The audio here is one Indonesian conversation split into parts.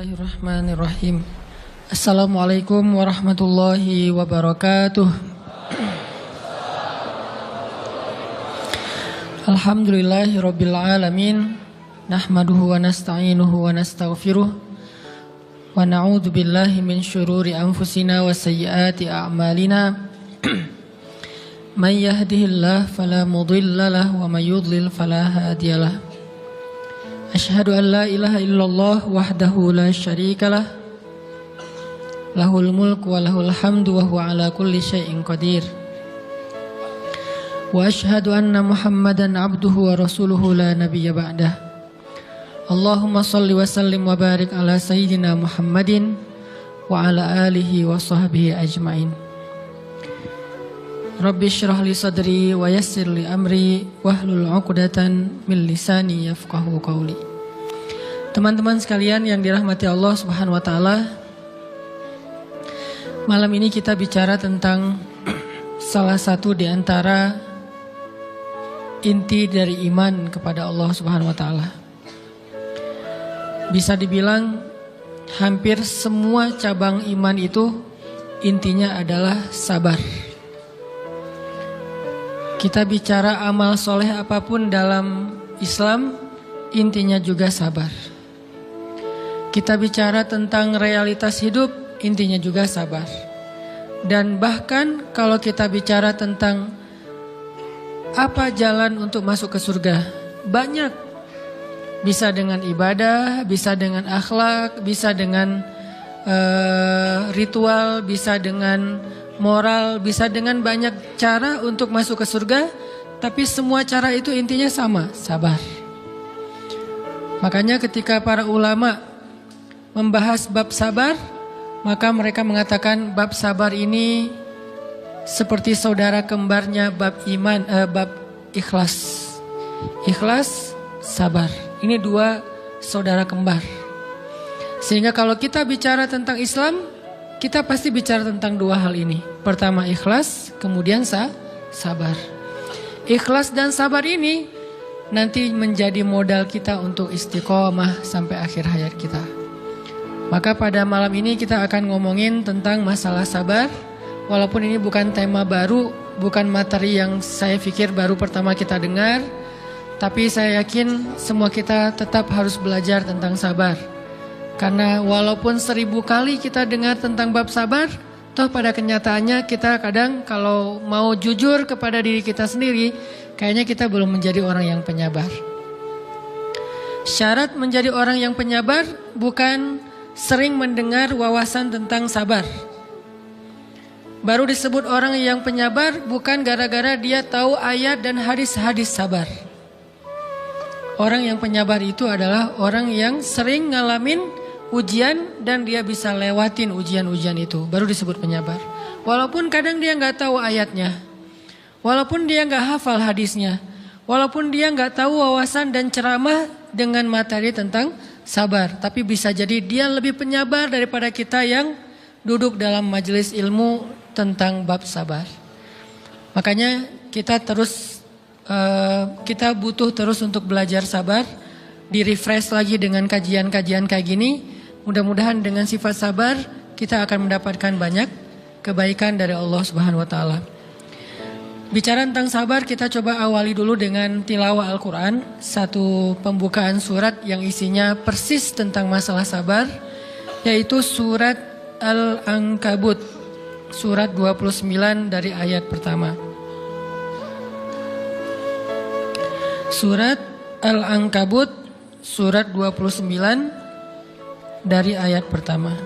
Bismillahirrahmanirrahim. Assalamualaikum warahmatullahi wabarakatuh. Alhamdulillahirabbil alamin. Nahmaduhu wa nasta'inuhu wa nastaghfiruh. Wa na'udzu billahi min syururi anfusina wa sayyiati a'malina. May yahdihillahu fala mudilla lahu wa may yudlil fala hadiyalah. Asyhadu an la ilaha illallah wahdahu la syarikalah. Lahul mulku wa lahul hamdu wa huwa ala kulli syai'in qadir. Wa asyhadu anna Muhammadan abduhu wa rasuluhu la nabiyya ba'dah. Allahumma salli wa sallim wa barik ala sayyidina Muhammadin wa ala alihi wa sahbihi ajmain. Rabbi syrah li sadri wa yassir li amri wahlul 'uqdatan min lisani yafqahu qawli. Teman-teman sekalian yang dirahmati Allah Subhanahu wa taala, malam ini kita bicara tentang salah satu di antara inti dari iman kepada Allah Subhanahu wa taala. Bisa dibilang hampir semua cabang iman itu intinya adalah sabar. Kita bicara amal soleh apapun dalam Islam, intinya juga sabar. Kita bicara tentang realitas hidup, intinya juga sabar. Dan bahkan kalau kita bicara tentang apa jalan untuk masuk ke surga, banyak. Bisa dengan ibadah, bisa dengan akhlak, bisa dengan ritual, bisa dengan moral, bisa dengan banyak cara untuk masuk ke surga. Tapi semua cara itu intinya sama, sabar. Makanya ketika para ulama membahas bab sabar, maka mereka mengatakan bab sabar ini seperti saudara kembarnya bab iman, bab ikhlas. Ikhlas, sabar. Ini dua saudara kembar. Sehingga kalau kita bicara tentang Islam, kita pasti bicara tentang dua hal ini. Pertama ikhlas, kemudian sabar. Ikhlas dan sabar ini nanti menjadi modal kita untuk istiqomah sampai akhir hayat kita. Maka pada malam ini kita akan ngomongin tentang masalah sabar. Walaupun ini bukan tema baru, bukan materi yang saya pikir baru pertama kita dengar, tapi saya yakin semua kita tetap harus belajar tentang sabar. Karena walaupun 1000 kali kita dengar tentang bab sabar, toh pada kenyataannya kita kadang kalau mau jujur kepada diri kita sendiri, kayaknya kita belum menjadi orang yang penyabar. Syarat menjadi orang yang penyabar bukan sering mendengar wawasan tentang sabar. Baru disebut orang yang penyabar bukan gara-gara dia tahu ayat dan hadis-hadis sabar. Orang yang penyabar itu adalah orang yang sering ngalamin ujian dan dia bisa lewatin ujian-ujian itu, baru disebut penyabar. Walaupun kadang dia nggak tahu ayatnya, walaupun dia nggak hafal hadisnya, walaupun dia nggak tahu wawasan dan ceramah dengan materi tentang sabar, tapi bisa jadi dia lebih penyabar daripada kita yang duduk dalam majelis ilmu tentang bab sabar. Makanya kita butuh terus untuk belajar sabar, di-refresh lagi dengan kajian-kajian kayak gini. Mudah-mudahan dengan sifat sabar kita akan mendapatkan banyak kebaikan dari Allah Subhanahu wa taala. Bicara tentang sabar, kita coba awali dulu dengan tilawah Al-Qur'an, satu pembukaan surat yang isinya persis tentang masalah sabar, yaitu surat Al-Ankabut, surat 29 dari ayat pertama. Surat Al-Ankabut, surat 29 dari ayat pertama.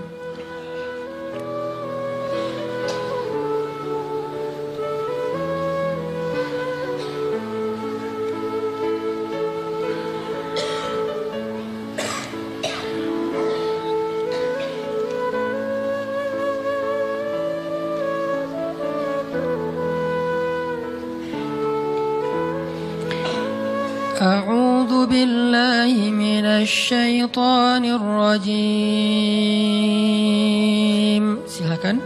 A'udzu billahi minasy syaithanir rajim. Silakan.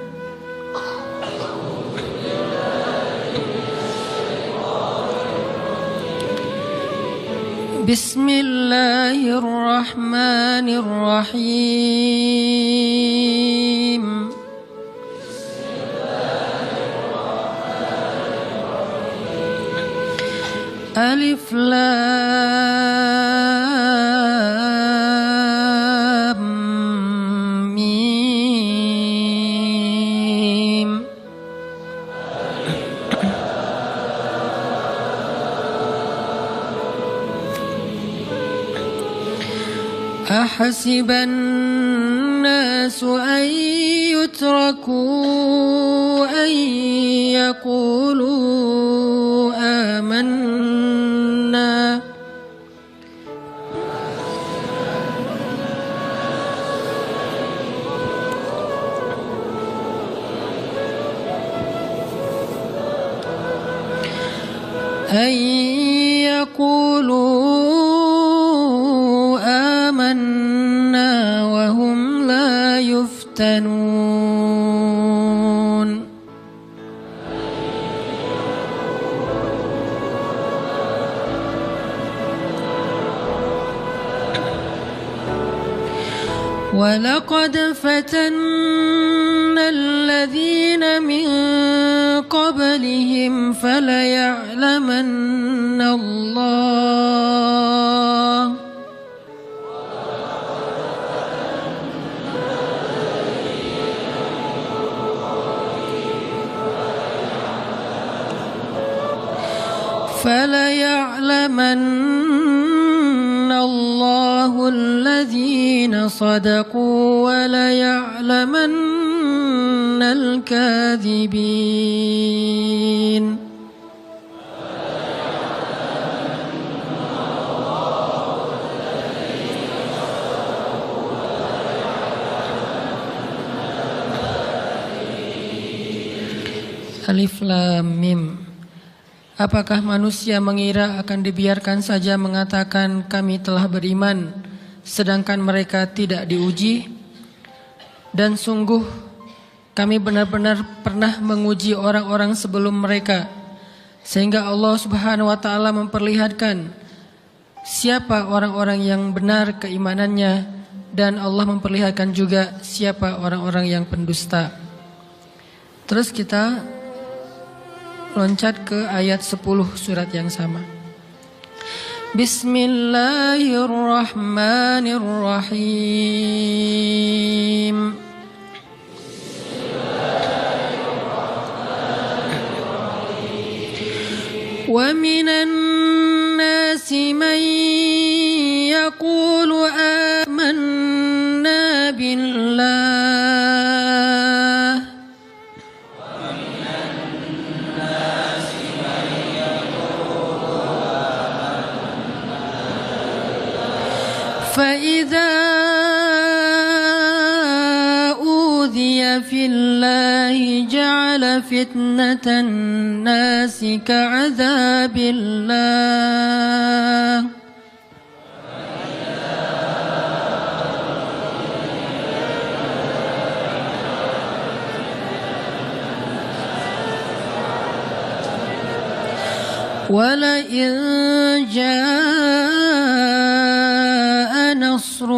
Bismillahirrahmanirrahim. Alif Lam Mim. Ahasiban nasu an yutraku an yaqulu amanna an yaqulu amanna wa hum la yuftanun. وَلَقَدْ فَتَنَّا الَّذِينَ مِنْ قَبْلِهِمْ فَلَيَعْلَمَنَّ اللَّهُ الَّذِينَ صَدَقُوا وَلَيَعْلَمَنَّ الْكَاذِبِينَ. Alif Lam Mim. Apakah manusia mengira akan dibiarkan saja mengatakan kami telah beriman, sedangkan mereka tidak diuji? Dan sungguh kami benar-benar pernah menguji orang-orang sebelum mereka, sehingga Allah Subhanahu wa Ta'ala memperlihatkan siapa orang-orang yang benar keimanannya, dan Allah memperlihatkan juga siapa orang-orang yang pendusta. Terus kita loncat ke ayat 10 surat yang sama. Bismillahirrahmanirrahim. Wa minan nasi man yaqulu amanna billah فَإِذَا أُوذِيَ فِي اللَّهِ جَعَلَ فِتْنَةَ النَّاسِ كَعَذَابِ اللَّهِ وَلَئِنْ جَاءَ نَصْرٌ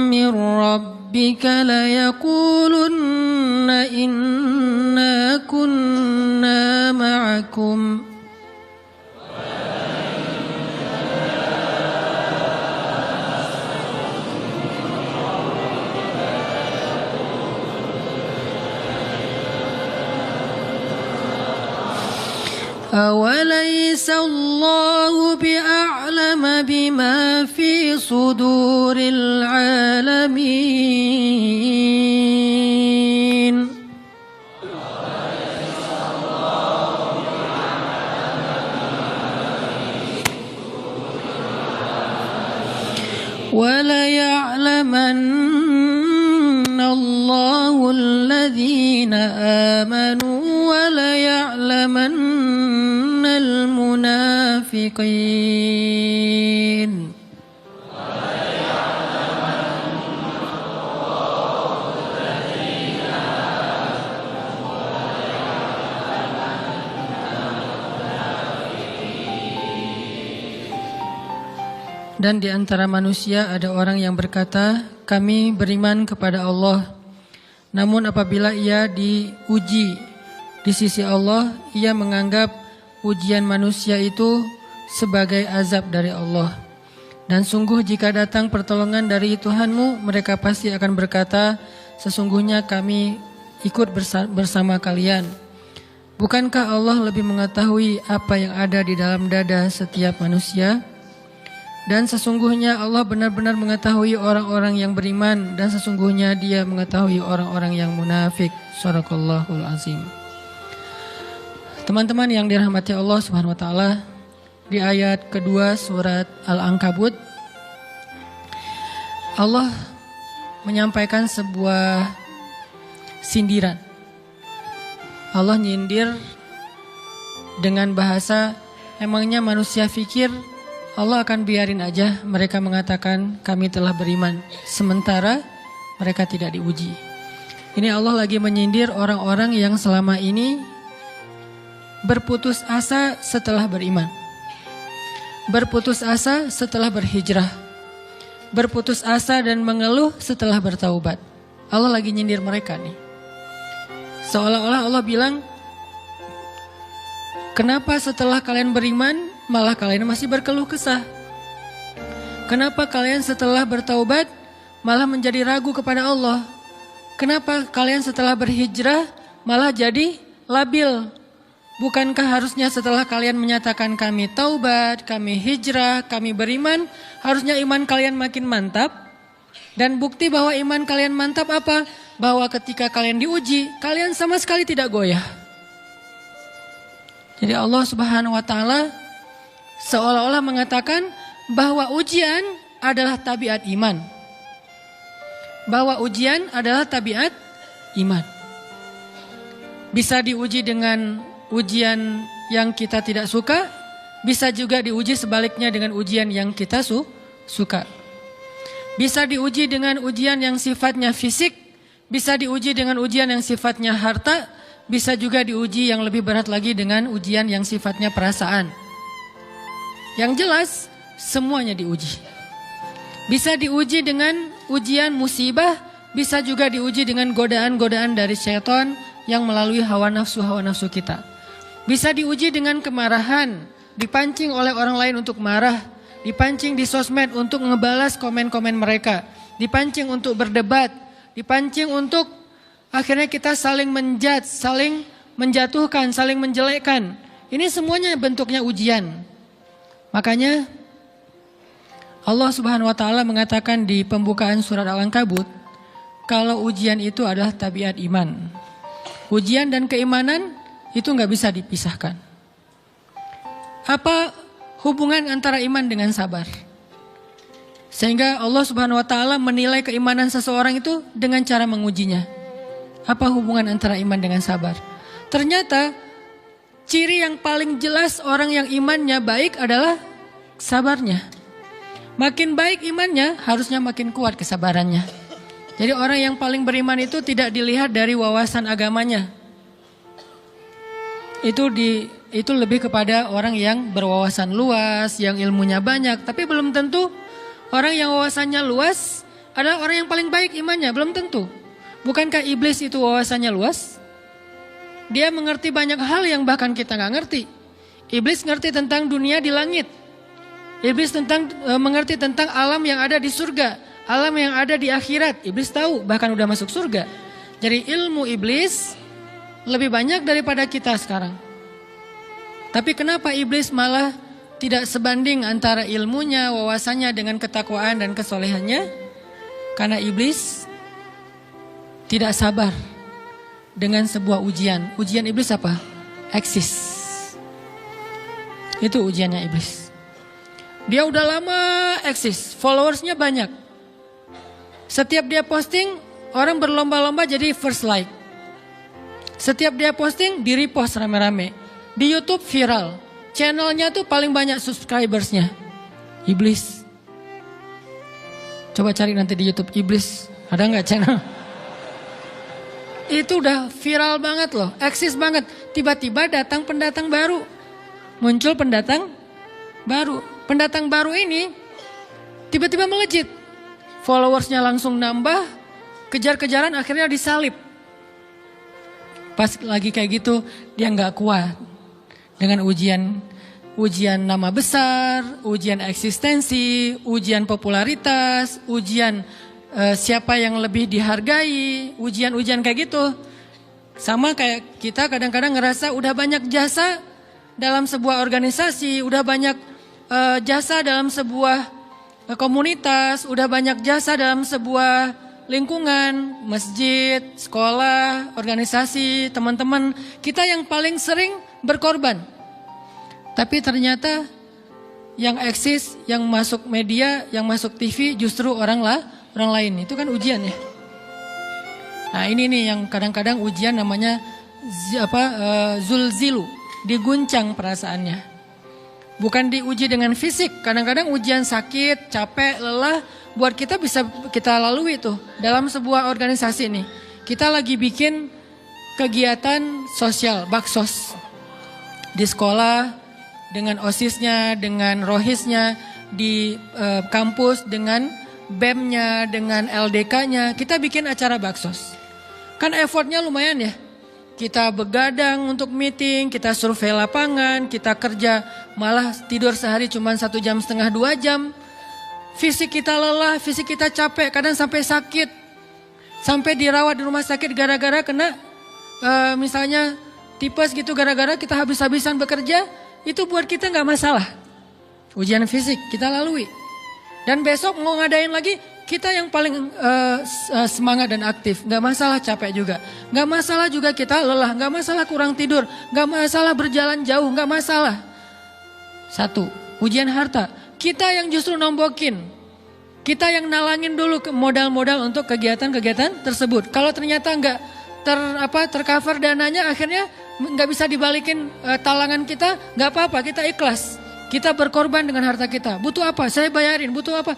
مِّن رَّبِّكَ لَيَقُولُنَّ إِنَّا كُنَّا مَعَكُمْ أَوَلَيْسَ اللَّهُ بِأَعْلَمَ بِمَا فِي صُدُورِ الْعَالَمِينَ وَلَيَعْلَمَنَّ اللَّهُ الَّذِينَ آمَنُوا وَلَيَعْلَمَنَّ الْمُنَافِقِينَ. Dan di antara manusia ada orang yang berkata, kami beriman kepada Allah. Namun apabila ia diuji di sisi Allah, ia menganggap ujian manusia itu sebagai azab dari Allah. Dan sungguh jika datang pertolongan dari Tuhanmu, mereka pasti akan berkata, sesungguhnya kami ikut bersama kalian. Bukankah Allah lebih mengetahui apa yang ada di dalam dada setiap manusia? Dan sesungguhnya Allah benar-benar mengetahui orang-orang yang beriman, dan sesungguhnya Dia mengetahui orang-orang yang munafik. Shadaqallahul azim. Teman-teman yang dirahmati Allah Subhanahu wa taala, di ayat kedua surat Al-Ankabut, Allah menyampaikan sebuah sindiran. Allah nyindir dengan bahasa, emangnya manusia fikir Allah akan biarin aja mereka mengatakan kami telah beriman, sementara mereka tidak diuji. Ini Allah lagi menyindir orang-orang yang selama ini berputus asa setelah beriman, berputus asa setelah berhijrah, berputus asa dan mengeluh setelah bertaubat. Allah lagi nyindir mereka nih. Seolah-olah Allah bilang, kenapa setelah kalian beriman malah kalian masih berkeluh kesah? Kenapa kalian setelah bertaubat malah menjadi ragu kepada Allah? Kenapa kalian setelah berhijrah malah jadi labil? Bukankah harusnya setelah kalian menyatakan kami taubat, kami hijrah, kami beriman, harusnya iman kalian makin mantap? Dan bukti bahwa iman kalian mantap apa? Bahwa ketika kalian diuji, kalian sama sekali tidak goyah. Jadi Allah Subhanahu wa taala seolah-olah mengatakan bahwa ujian adalah tabiat iman. Bahwa ujian adalah tabiat iman. Bisa diuji dengan ujian yang kita tidak suka, bisa juga diuji sebaliknya dengan ujian yang kita suka. Bisa diuji dengan ujian yang sifatnya fisik, bisa diuji dengan ujian yang sifatnya harta, bisa juga diuji yang lebih berat lagi dengan ujian yang sifatnya perasaan. Yang jelas, semuanya diuji. Bisa diuji dengan ujian musibah, bisa juga diuji dengan godaan-godaan dari syaitan yang melalui hawa nafsu kita. Bisa diuji dengan kemarahan, dipancing oleh orang lain untuk marah, dipancing di sosmed untuk ngebalas komen-komen mereka, dipancing untuk berdebat, dipancing untuk akhirnya kita saling menjudge, saling menjatuhkan, saling menjelekkan. Ini semuanya bentuknya ujian. Makanya Allah Subhanahu wa taala mengatakan di pembukaan surat Al-Ankabut, kalau ujian itu adalah tabiat iman. Ujian dan keimanan itu nggak bisa dipisahkan. Apa hubungan antara iman dengan sabar? Sehingga Allah Subhanahu wa taala menilai keimanan seseorang itu dengan cara mengujinya. Apa hubungan antara iman dengan sabar? Ternyata ciri yang paling jelas orang yang imannya baik adalah sabarnya. Makin baik imannya, harusnya makin kuat kesabarannya. Jadi orang yang paling beriman itu tidak dilihat dari wawasan agamanya. Itu lebih kepada orang yang berwawasan luas, yang ilmunya banyak. Tapi belum tentu orang yang wawasannya luas adalah orang yang paling baik imannya, belum tentu. Bukankah iblis itu wawasannya luas? Dia mengerti banyak hal yang bahkan kita gak ngerti. Iblis ngerti tentang dunia di langit. Iblis mengerti tentang alam yang ada di surga, alam yang ada di akhirat. Iblis tahu, bahkan udah masuk surga. Jadi ilmu iblis lebih banyak daripada kita sekarang. Tapi kenapa iblis malah tidak sebanding antara ilmunya, wawasannya dengan ketakwaan dan kesolehannya? Karena iblis tidak sabar dengan sebuah ujian. Ujian iblis apa? Eksis. Itu ujiannya iblis. Dia udah lama eksis, followersnya banyak. Setiap dia posting, orang berlomba-lomba jadi first like. Setiap dia posting, di repost rame-rame. Di YouTube viral. Channelnya tuh paling banyak subscribersnya. Iblis. Coba cari nanti di YouTube iblis. Ada nggak channel? Itu udah viral banget loh, eksis banget. Tiba-tiba datang pendatang baru. Muncul pendatang baru. Pendatang baru ini tiba-tiba melejit. Followersnya langsung nambah, kejar-kejaran akhirnya disalib. Pas lagi kayak gitu dia nggak kuat dengan ujian nama besar, ujian eksistensi, ujian popularitas, ujian siapa yang lebih dihargai, ujian-ujian kayak gitu. Sama kayak kita kadang-kadang ngerasa udah banyak jasa dalam sebuah organisasi, udah banyak jasa dalam sebuah komunitas, udah banyak jasa dalam sebuah lingkungan, masjid, sekolah, organisasi, teman-teman. Kita yang paling sering berkorban. Tapi ternyata yang eksis, yang masuk media, yang masuk TV justru orang lain. Itu kan ujian ya. Nah ini nih yang kadang-kadang ujian namanya zulzilu, diguncang perasaannya. Bukan diuji dengan fisik, kadang-kadang ujian sakit, capek, lelah, buat kita bisa kita lalui tuh dalam sebuah organisasi nih. Kita lagi bikin kegiatan sosial, baksos. Di sekolah, dengan OSIS-nya, dengan ROHIS-nya, di kampus, dengan BEM-nya, dengan LDK-nya, kita bikin acara baksos. Kan effortnya lumayan ya. Kita begadang untuk meeting, kita survei lapangan, kita kerja malah tidur sehari cuma 1,5 jam, 2 jam. Fisik kita lelah, fisik kita capek, kadang sampai sakit. Sampai dirawat di rumah sakit gara-gara kena misalnya tipes gitu, gara-gara kita habis-habisan bekerja. Itu buat kita gak masalah. Ujian fisik kita lalui. Dan besok mau ngadain lagi, kita yang paling semangat dan aktif. Gak masalah capek juga. Gak masalah juga kita lelah. Gak masalah kurang tidur. Gak masalah berjalan jauh. Gak masalah. 1. Ujian harta. Kita yang justru nombokin. Kita yang nalangin dulu modal-modal untuk kegiatan-kegiatan tersebut. Kalau ternyata gak tercover dananya, akhirnya gak bisa dibalikin talangan kita. Gak apa-apa, kita ikhlas. Kita berkorban dengan harta kita. Butuh apa? Saya bayarin. Butuh apa?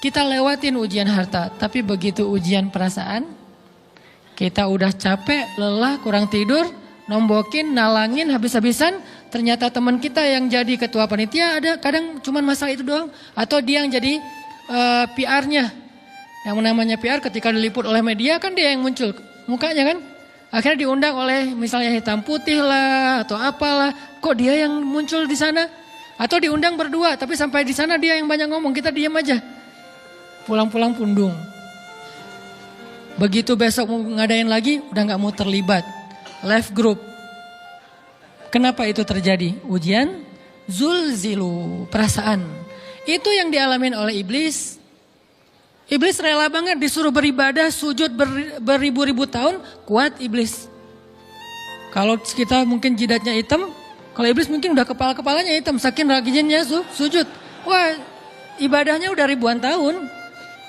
Kita lewatin ujian harta, tapi begitu ujian perasaan, kita udah capek, lelah, kurang tidur, nombokin, nalangin, habis-habisan, ternyata teman kita yang jadi ketua panitia ada kadang cuma masalah itu doang, atau dia yang jadi PR-nya. Yang namanya PR ketika diliput oleh media kan dia yang muncul mukanya kan, akhirnya diundang oleh misalnya hitam putih lah atau apalah, kok dia yang muncul di sana, atau diundang berdua, tapi sampai di sana dia yang banyak ngomong, kita diam aja. Pulang-pulang pundung. Begitu besok mau ngadain lagi, udah gak mau terlibat. Left group. Kenapa itu terjadi? Ujian zulzilu, perasaan. Itu yang dialamin oleh iblis. Iblis rela banget disuruh beribadah, sujud beribu-ribu tahun, kuat iblis. Kalau kita mungkin jidatnya hitam, kalau iblis mungkin udah kepala-kepalanya hitam, saking rajinnya sujud. Wah, ibadahnya udah ribuan tahun.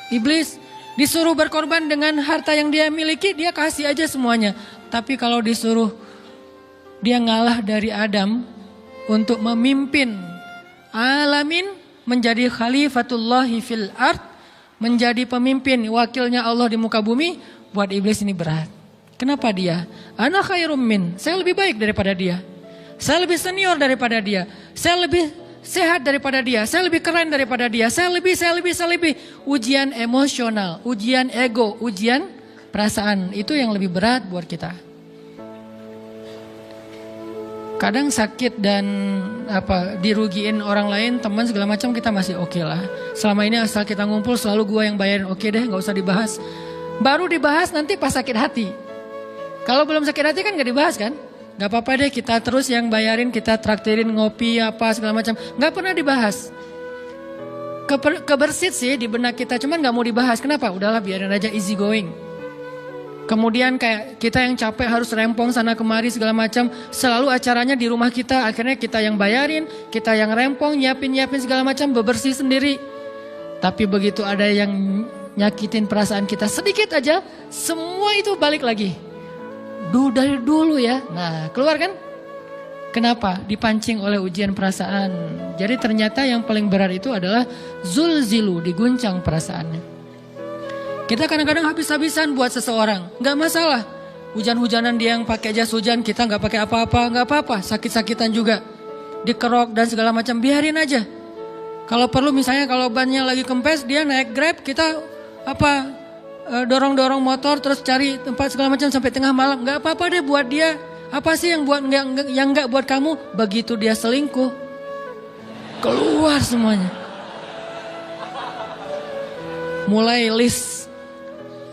Iblis disuruh berkorban dengan harta yang dia miliki, dia kasih aja semuanya. Tapi kalau disuruh dia ngalah dari Adam untuk memimpin alamin, menjadi khalifatullahi fil ard, menjadi pemimpin wakilnya Allah di muka bumi, buat iblis ini berat. Kenapa dia? Ana khairum min, saya lebih baik daripada dia. Saya lebih senior daripada dia. Saya lebih sehat daripada dia, saya lebih keren daripada dia, saya lebih. Ujian emosional, ujian ego, ujian perasaan, itu yang lebih berat buat kita. Kadang sakit dan dirugiin orang lain, teman segala macam kita masih oke lah. Selama ini asal kita ngumpul selalu gua yang bayarin, oke deh, gak usah dibahas. Baru dibahas nanti pas sakit hati. Kalau belum sakit hati kan gak dibahas kan? Gak apa-apa deh, kita terus yang bayarin, kita traktirin ngopi apa segala macam. Gak pernah dibahas. Kebersit sih di benak kita, cuman gak mau dibahas. Kenapa? Udahlah biarin aja, easy going. Kemudian kayak kita yang capek harus rempong sana kemari segala macam. Selalu acaranya di rumah kita, akhirnya kita yang bayarin, kita yang rempong, nyiapin segala macam, bebersih sendiri. Tapi begitu ada yang nyakitin perasaan kita sedikit aja, semua itu balik lagi. Dari dulu ya. Nah, keluar kan? Kenapa? Dipancing oleh ujian perasaan. Jadi ternyata yang paling berat itu adalah zulzilu, diguncang perasaannya. Kita kadang-kadang habis-habisan buat seseorang, gak masalah. Hujan-hujanan dia yang pakai jas hujan, kita gak pakai apa-apa, gak apa-apa. Sakit-sakitan juga, dikerok dan segala macam, biarin aja. Kalau perlu misalnya kalau bannya lagi kempes, dia naik Grab, kita dorong-dorong motor terus cari tempat segala macam sampai tengah malam. Nggak apa-apa deh buat dia. Apa sih yang nggak buat kamu? Begitu dia selingkuh, keluar semuanya. Mulai list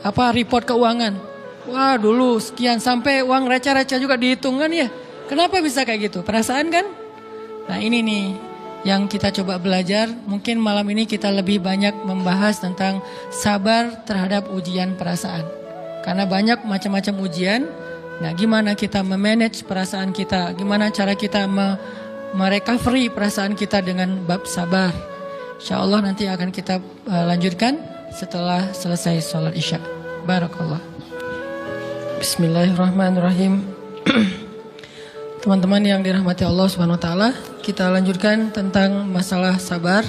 report keuangan. Wah dulu sekian, sampai uang receh-receh juga dihitung kan ya. Kenapa bisa kayak gitu? Perasaan kan? Nah ini nih yang kita coba belajar. Mungkin malam ini kita lebih banyak membahas tentang sabar terhadap ujian perasaan. Karena banyak macam-macam ujian. Nah gimana kita memanage perasaan kita. Gimana cara kita merecovery perasaan kita dengan bab sabar. Insya Allah nanti akan kita lanjutkan setelah selesai sholat isya. Barakallah. Bismillahirrahmanirrahim. Teman-teman yang dirahmati Allah Subhanahu wa taala, kita lanjutkan tentang masalah sabar.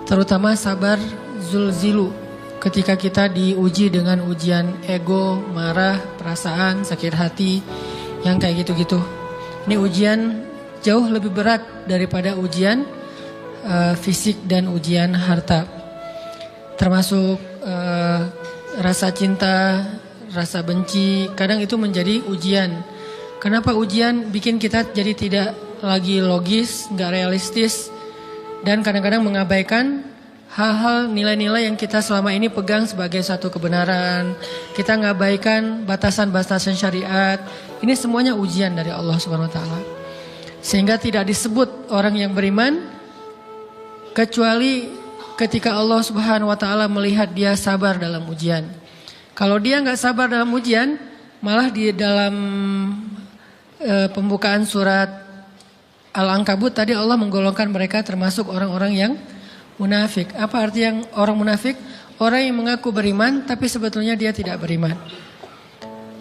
Terutama sabar zulzilu, ketika kita diuji dengan ujian ego, marah, perasaan, sakit hati, yang kayak gitu-gitu. Ini ujian jauh lebih berat daripada ujian fisik dan ujian harta. Termasuk rasa cinta, rasa benci, kadang itu menjadi ujian. Kenapa ujian bikin kita jadi tidak lagi logis, nggak realistis, dan kadang-kadang mengabaikan hal-hal nilai-nilai yang kita selama ini pegang sebagai satu kebenaran. Kita ngabaikan batasan-batasan syariat. Ini semuanya ujian dari Allah Subhanahu wa taala. Sehingga tidak disebut orang yang beriman kecuali ketika Allah Subhanahu wa taala melihat dia sabar dalam ujian. Kalau dia nggak sabar dalam ujian, malah di dalam pembukaan surat Al-Ankabut tadi Allah menggolongkan mereka termasuk orang-orang yang munafik. Apa arti yang orang munafik? Orang yang mengaku beriman tapi sebetulnya dia tidak beriman.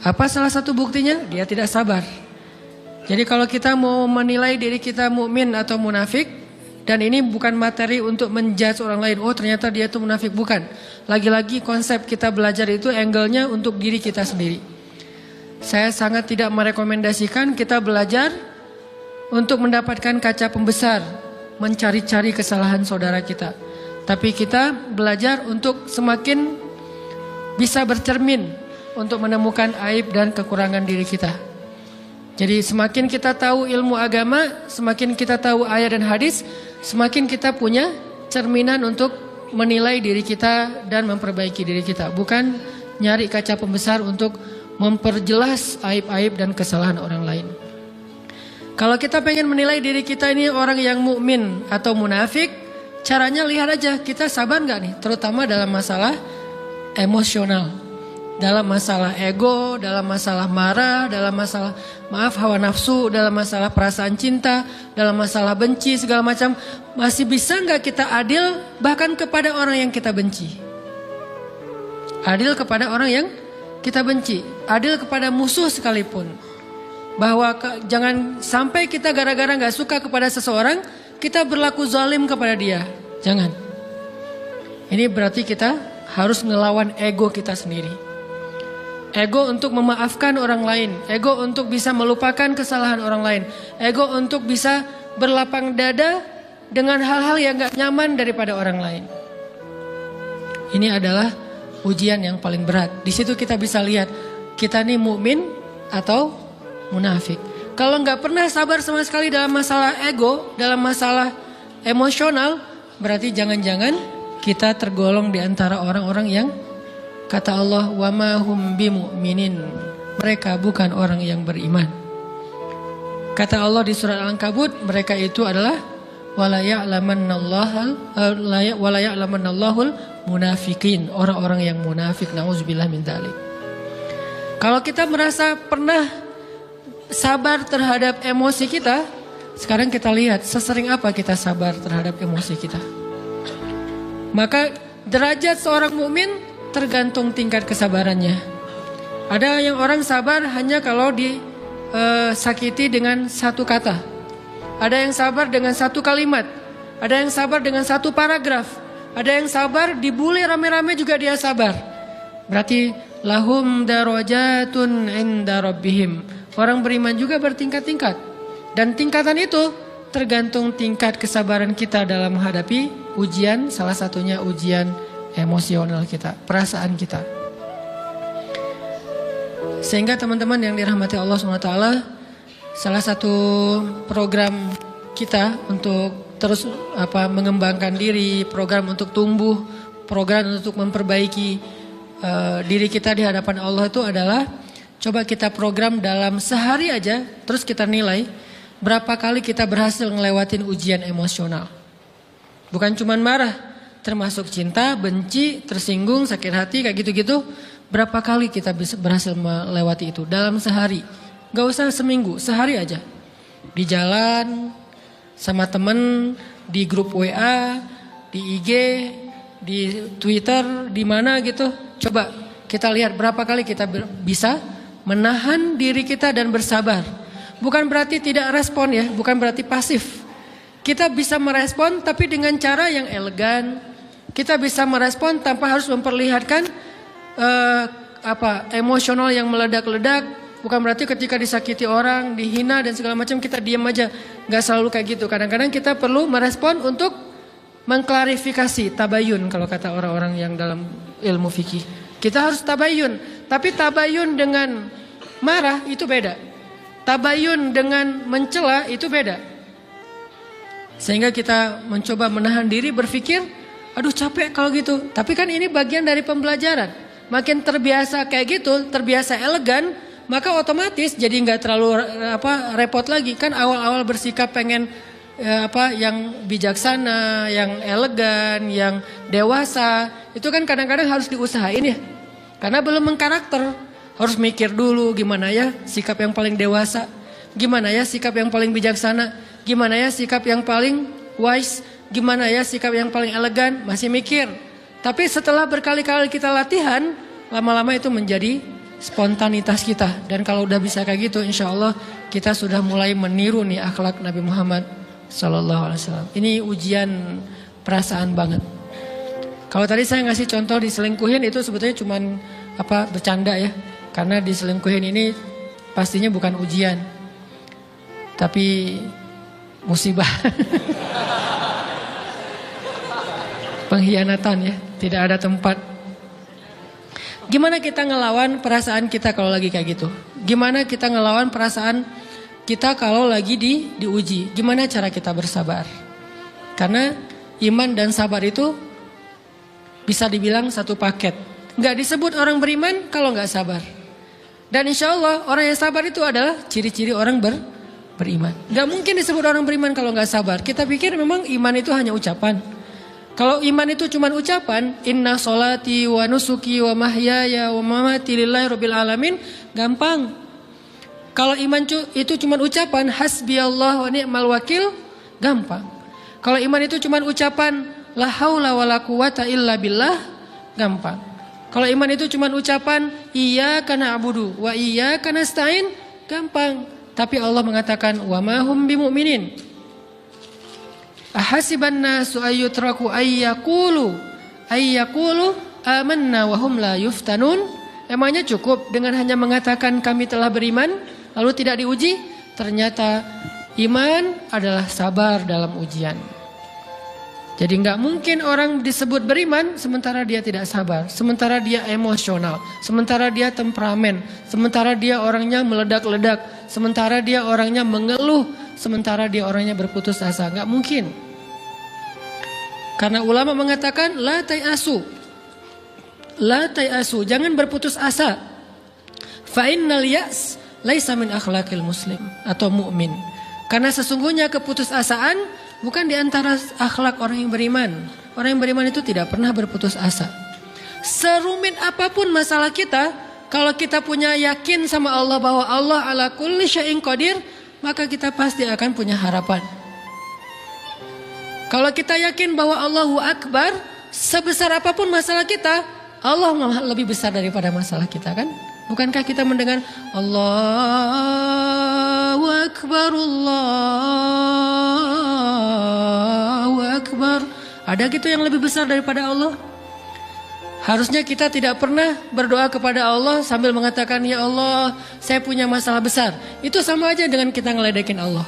Apa salah satu buktinya? Dia tidak sabar. Jadi kalau kita mau menilai diri kita mukmin atau munafik, dan ini bukan materi untuk menjudge orang lain. Oh ternyata dia itu munafik. Bukan. Lagi-lagi konsep kita belajar itu angle-nya untuk diri kita sendiri. Saya sangat tidak merekomendasikan kita belajar untuk mendapatkan kaca pembesar. Mencari-cari kesalahan saudara kita. Tapi kita belajar untuk semakin bisa bercermin. Untuk menemukan aib dan kekurangan diri kita. Jadi semakin kita tahu ilmu agama, semakin kita tahu ayat dan hadis, semakin kita punya cerminan untuk menilai diri kita dan memperbaiki diri kita. Bukan nyari kaca pembesar untuk memperjelas aib-aib dan kesalahan orang lain. Kalau kita pengen menilai diri kita ini orang yang mukmin atau munafik, caranya lihat aja kita sabar nggak nih, terutama dalam masalah emosional. Dalam masalah ego, dalam masalah marah, dalam masalah hawa nafsu, dalam masalah perasaan cinta, dalam masalah benci segala macam. Masih bisa nggak kita adil bahkan kepada orang yang kita benci? Adil kepada orang yang kita benci, adil kepada musuh sekalipun. Bahwa jangan sampai kita gara-gara nggak suka kepada seseorang, kita berlaku zalim kepada dia. Jangan. Ini berarti kita harus ngelawan ego kita sendiri. Ego untuk memaafkan orang lain. Ego untuk bisa melupakan kesalahan orang lain. Ego untuk bisa berlapang dada dengan hal-hal yang gak nyaman daripada orang lain. Ini adalah ujian yang paling berat. Di situ kita bisa lihat kita nih mukmin atau munafik. Kalau gak pernah sabar sama sekali dalam masalah ego, dalam masalah emosional, berarti jangan-jangan kita tergolong di antara orang-orang yang kata Allah, wa ma hum bimu'minin. Mereka bukan orang yang beriman. Kata Allah di surat Al-Ankabut, mereka itu adalah wala ya'lamannallahul munafikin, orang-orang yang munafik. Nauzubillah min dzalik. Kalau kita merasa pernah sabar terhadap emosi kita, sekarang kita lihat sesering apa kita sabar terhadap emosi kita. Maka derajat seorang mukmin tergantung tingkat kesabarannya. Ada yang orang sabar hanya kalau disakiti dengan satu kata. Ada yang sabar dengan satu kalimat. Ada yang sabar dengan satu paragraf. Ada yang sabar dibully rame-rame juga dia sabar. Berarti lahum darajatun inda rabbihim. Orang beriman juga bertingkat-tingkat. Dan tingkatan itu tergantung tingkat kesabaran kita dalam menghadapi ujian, salah satunya ujian emosional kita, perasaan kita. Sehingga teman-teman yang dirahmati Allah SWT, salah satu program kita untuk terus mengembangkan diri, program untuk tumbuh, program untuk memperbaiki diri kita di hadapan Allah itu adalah coba kita program dalam sehari aja, terus kita nilai berapa kali kita berhasil ngelewatin ujian emosional. Bukan cuman marah, termasuk cinta, benci, tersinggung, sakit hati, kayak gitu-gitu. Berapa kali kita bisa berhasil melewati itu dalam sehari. Gak usah seminggu, sehari aja. Di jalan, sama temen, di grup WA, di IG, di Twitter, di mana gitu. Coba kita lihat berapa kali kita bisa menahan diri kita dan bersabar. Bukan berarti tidak respon ya, bukan berarti pasif. Kita bisa merespon tapi dengan cara yang elegan. Kita bisa merespon tanpa harus memperlihatkan emosional yang meledak-ledak. Bukan berarti ketika disakiti orang, dihina dan segala macam kita diam aja. Gak selalu kayak gitu. Kadang-kadang kita perlu merespon untuk mengklarifikasi, tabayun kalau kata orang-orang yang dalam ilmu fikih. Kita harus tabayun. Tapi tabayun dengan marah itu beda. Tabayun dengan mencela itu beda. Sehingga kita mencoba menahan diri berpikir, aduh capek kalau gitu. Tapi kan ini bagian dari pembelajaran. Makin terbiasa kayak gitu, terbiasa elegan, maka otomatis jadi nggak terlalu repot lagi. Kan awal-awal bersikap pengen yang bijaksana, yang elegan, yang dewasa, itu kan kadang-kadang harus diusahain ya. Karena belum mengkarakter. Harus mikir dulu gimana ya sikap yang paling dewasa, gimana ya sikap yang paling bijaksana, gimana ya sikap yang paling wise, gimana ya sikap yang paling elegan, masih mikir. Tapi setelah berkali-kali kita latihan, lama-lama itu menjadi spontanitas kita. Dan kalau udah bisa kayak gitu, insya Allah kita sudah mulai meniru nih akhlak Nabi Muhammad SAW. Ini ujian perasaan banget. Kalau tadi saya ngasih contoh diselingkuhin itu sebetulnya cuman bercanda ya. Karena diselingkuhin ini pastinya bukan ujian, tapi musibah. Pengkhianatan ya, tidak ada tempat. Gimana kita ngelawan perasaan kita kalau lagi kayak gitu? Gimana kita ngelawan perasaan kita kalau lagi diuji? Gimana cara kita bersabar? Karena iman dan sabar itu bisa dibilang satu paket. Gak disebut orang beriman kalau gak sabar. Dan insya Allah orang yang sabar itu adalah ciri-ciri orang beriman. Gak mungkin disebut orang beriman kalau gak sabar. Kita pikir memang iman itu hanya ucapan. Kalau iman itu cuma ucapan, inna sholati wa nusuki wa mahyaya wa mamati lillahi rabbil alamin, gampang. Kalau iman itu cuma ucapan, hasbiyallah wa ni'mal wakil, gampang. Kalau iman itu cuma ucapan, la haula wa la quwata illa billah, gampang. Kalau iman itu cuma ucapan iyyaka na'budu wa iyyaka nasta'in, gampang. Tapi Allah mengatakan wa ma hum bimu'minin. Ahasiban nasu ayyutraku ayyaqulu amanna wa hum la yuftanun. Emangnya cukup dengan hanya mengatakan kami telah beriman lalu tidak diuji? Ternyata iman adalah sabar dalam ujian. Jadi nggak mungkin orang disebut beriman sementara dia tidak sabar, sementara dia emosional, sementara dia temperamen, sementara dia orangnya meledak-ledak, sementara dia orangnya mengeluh, sementara dia orangnya berputus asa. Nggak mungkin. Karena ulama mengatakan la tayasu, jangan berputus asa. Fa innal ya's laisa min akhlaqil muslim atau mu'min. Karena sesungguhnya keputusasaan bukan di antara akhlak orang yang beriman. Orang yang beriman itu tidak pernah berputus asa. Serumit apapun masalah kita, kalau kita punya yakin sama Allah bahwa Allah ala kulli syai'in qadir, maka kita pasti akan punya harapan. Kalau kita yakin bahwa Allahu Akbar, sebesar apapun masalah kita, Allah lebih besar daripada masalah kita kan? Bukankah kita mendengar Allahu Akbar, Allahu Akbar. Ada gitu yang lebih besar daripada Allah? Harusnya kita tidak pernah berdoa kepada Allah sambil mengatakan, ya Allah, saya punya masalah besar. Itu sama aja dengan kita ngeledekin Allah.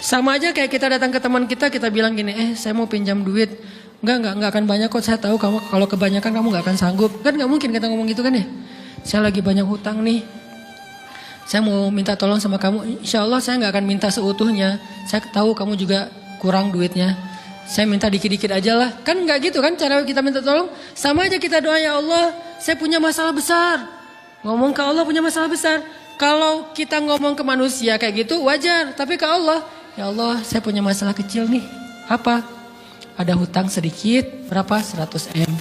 Sama aja kayak kita datang ke teman kita bilang gini, saya mau pinjam duit. Enggak akan banyak kok, saya tahu kamu kalau kebanyakan kamu nggak akan sanggup. Kan nggak mungkin kita ngomong gitu kan ya. Saya lagi banyak hutang nih. Saya mau minta tolong sama kamu. Insya Allah saya nggak akan minta seutuhnya. Saya tahu kamu juga kurang duitnya. Saya minta dikit-dikit aja lah. Kan nggak gitu kan cara kita minta tolong. Sama aja kita doa, ya Allah saya punya masalah besar. Ngomong ke Allah punya masalah besar. Kalau kita ngomong ke manusia kayak gitu wajar. Tapi ke Allah, ya Allah saya punya masalah kecil nih. Apa? Ada hutang sedikit, berapa? 100 M.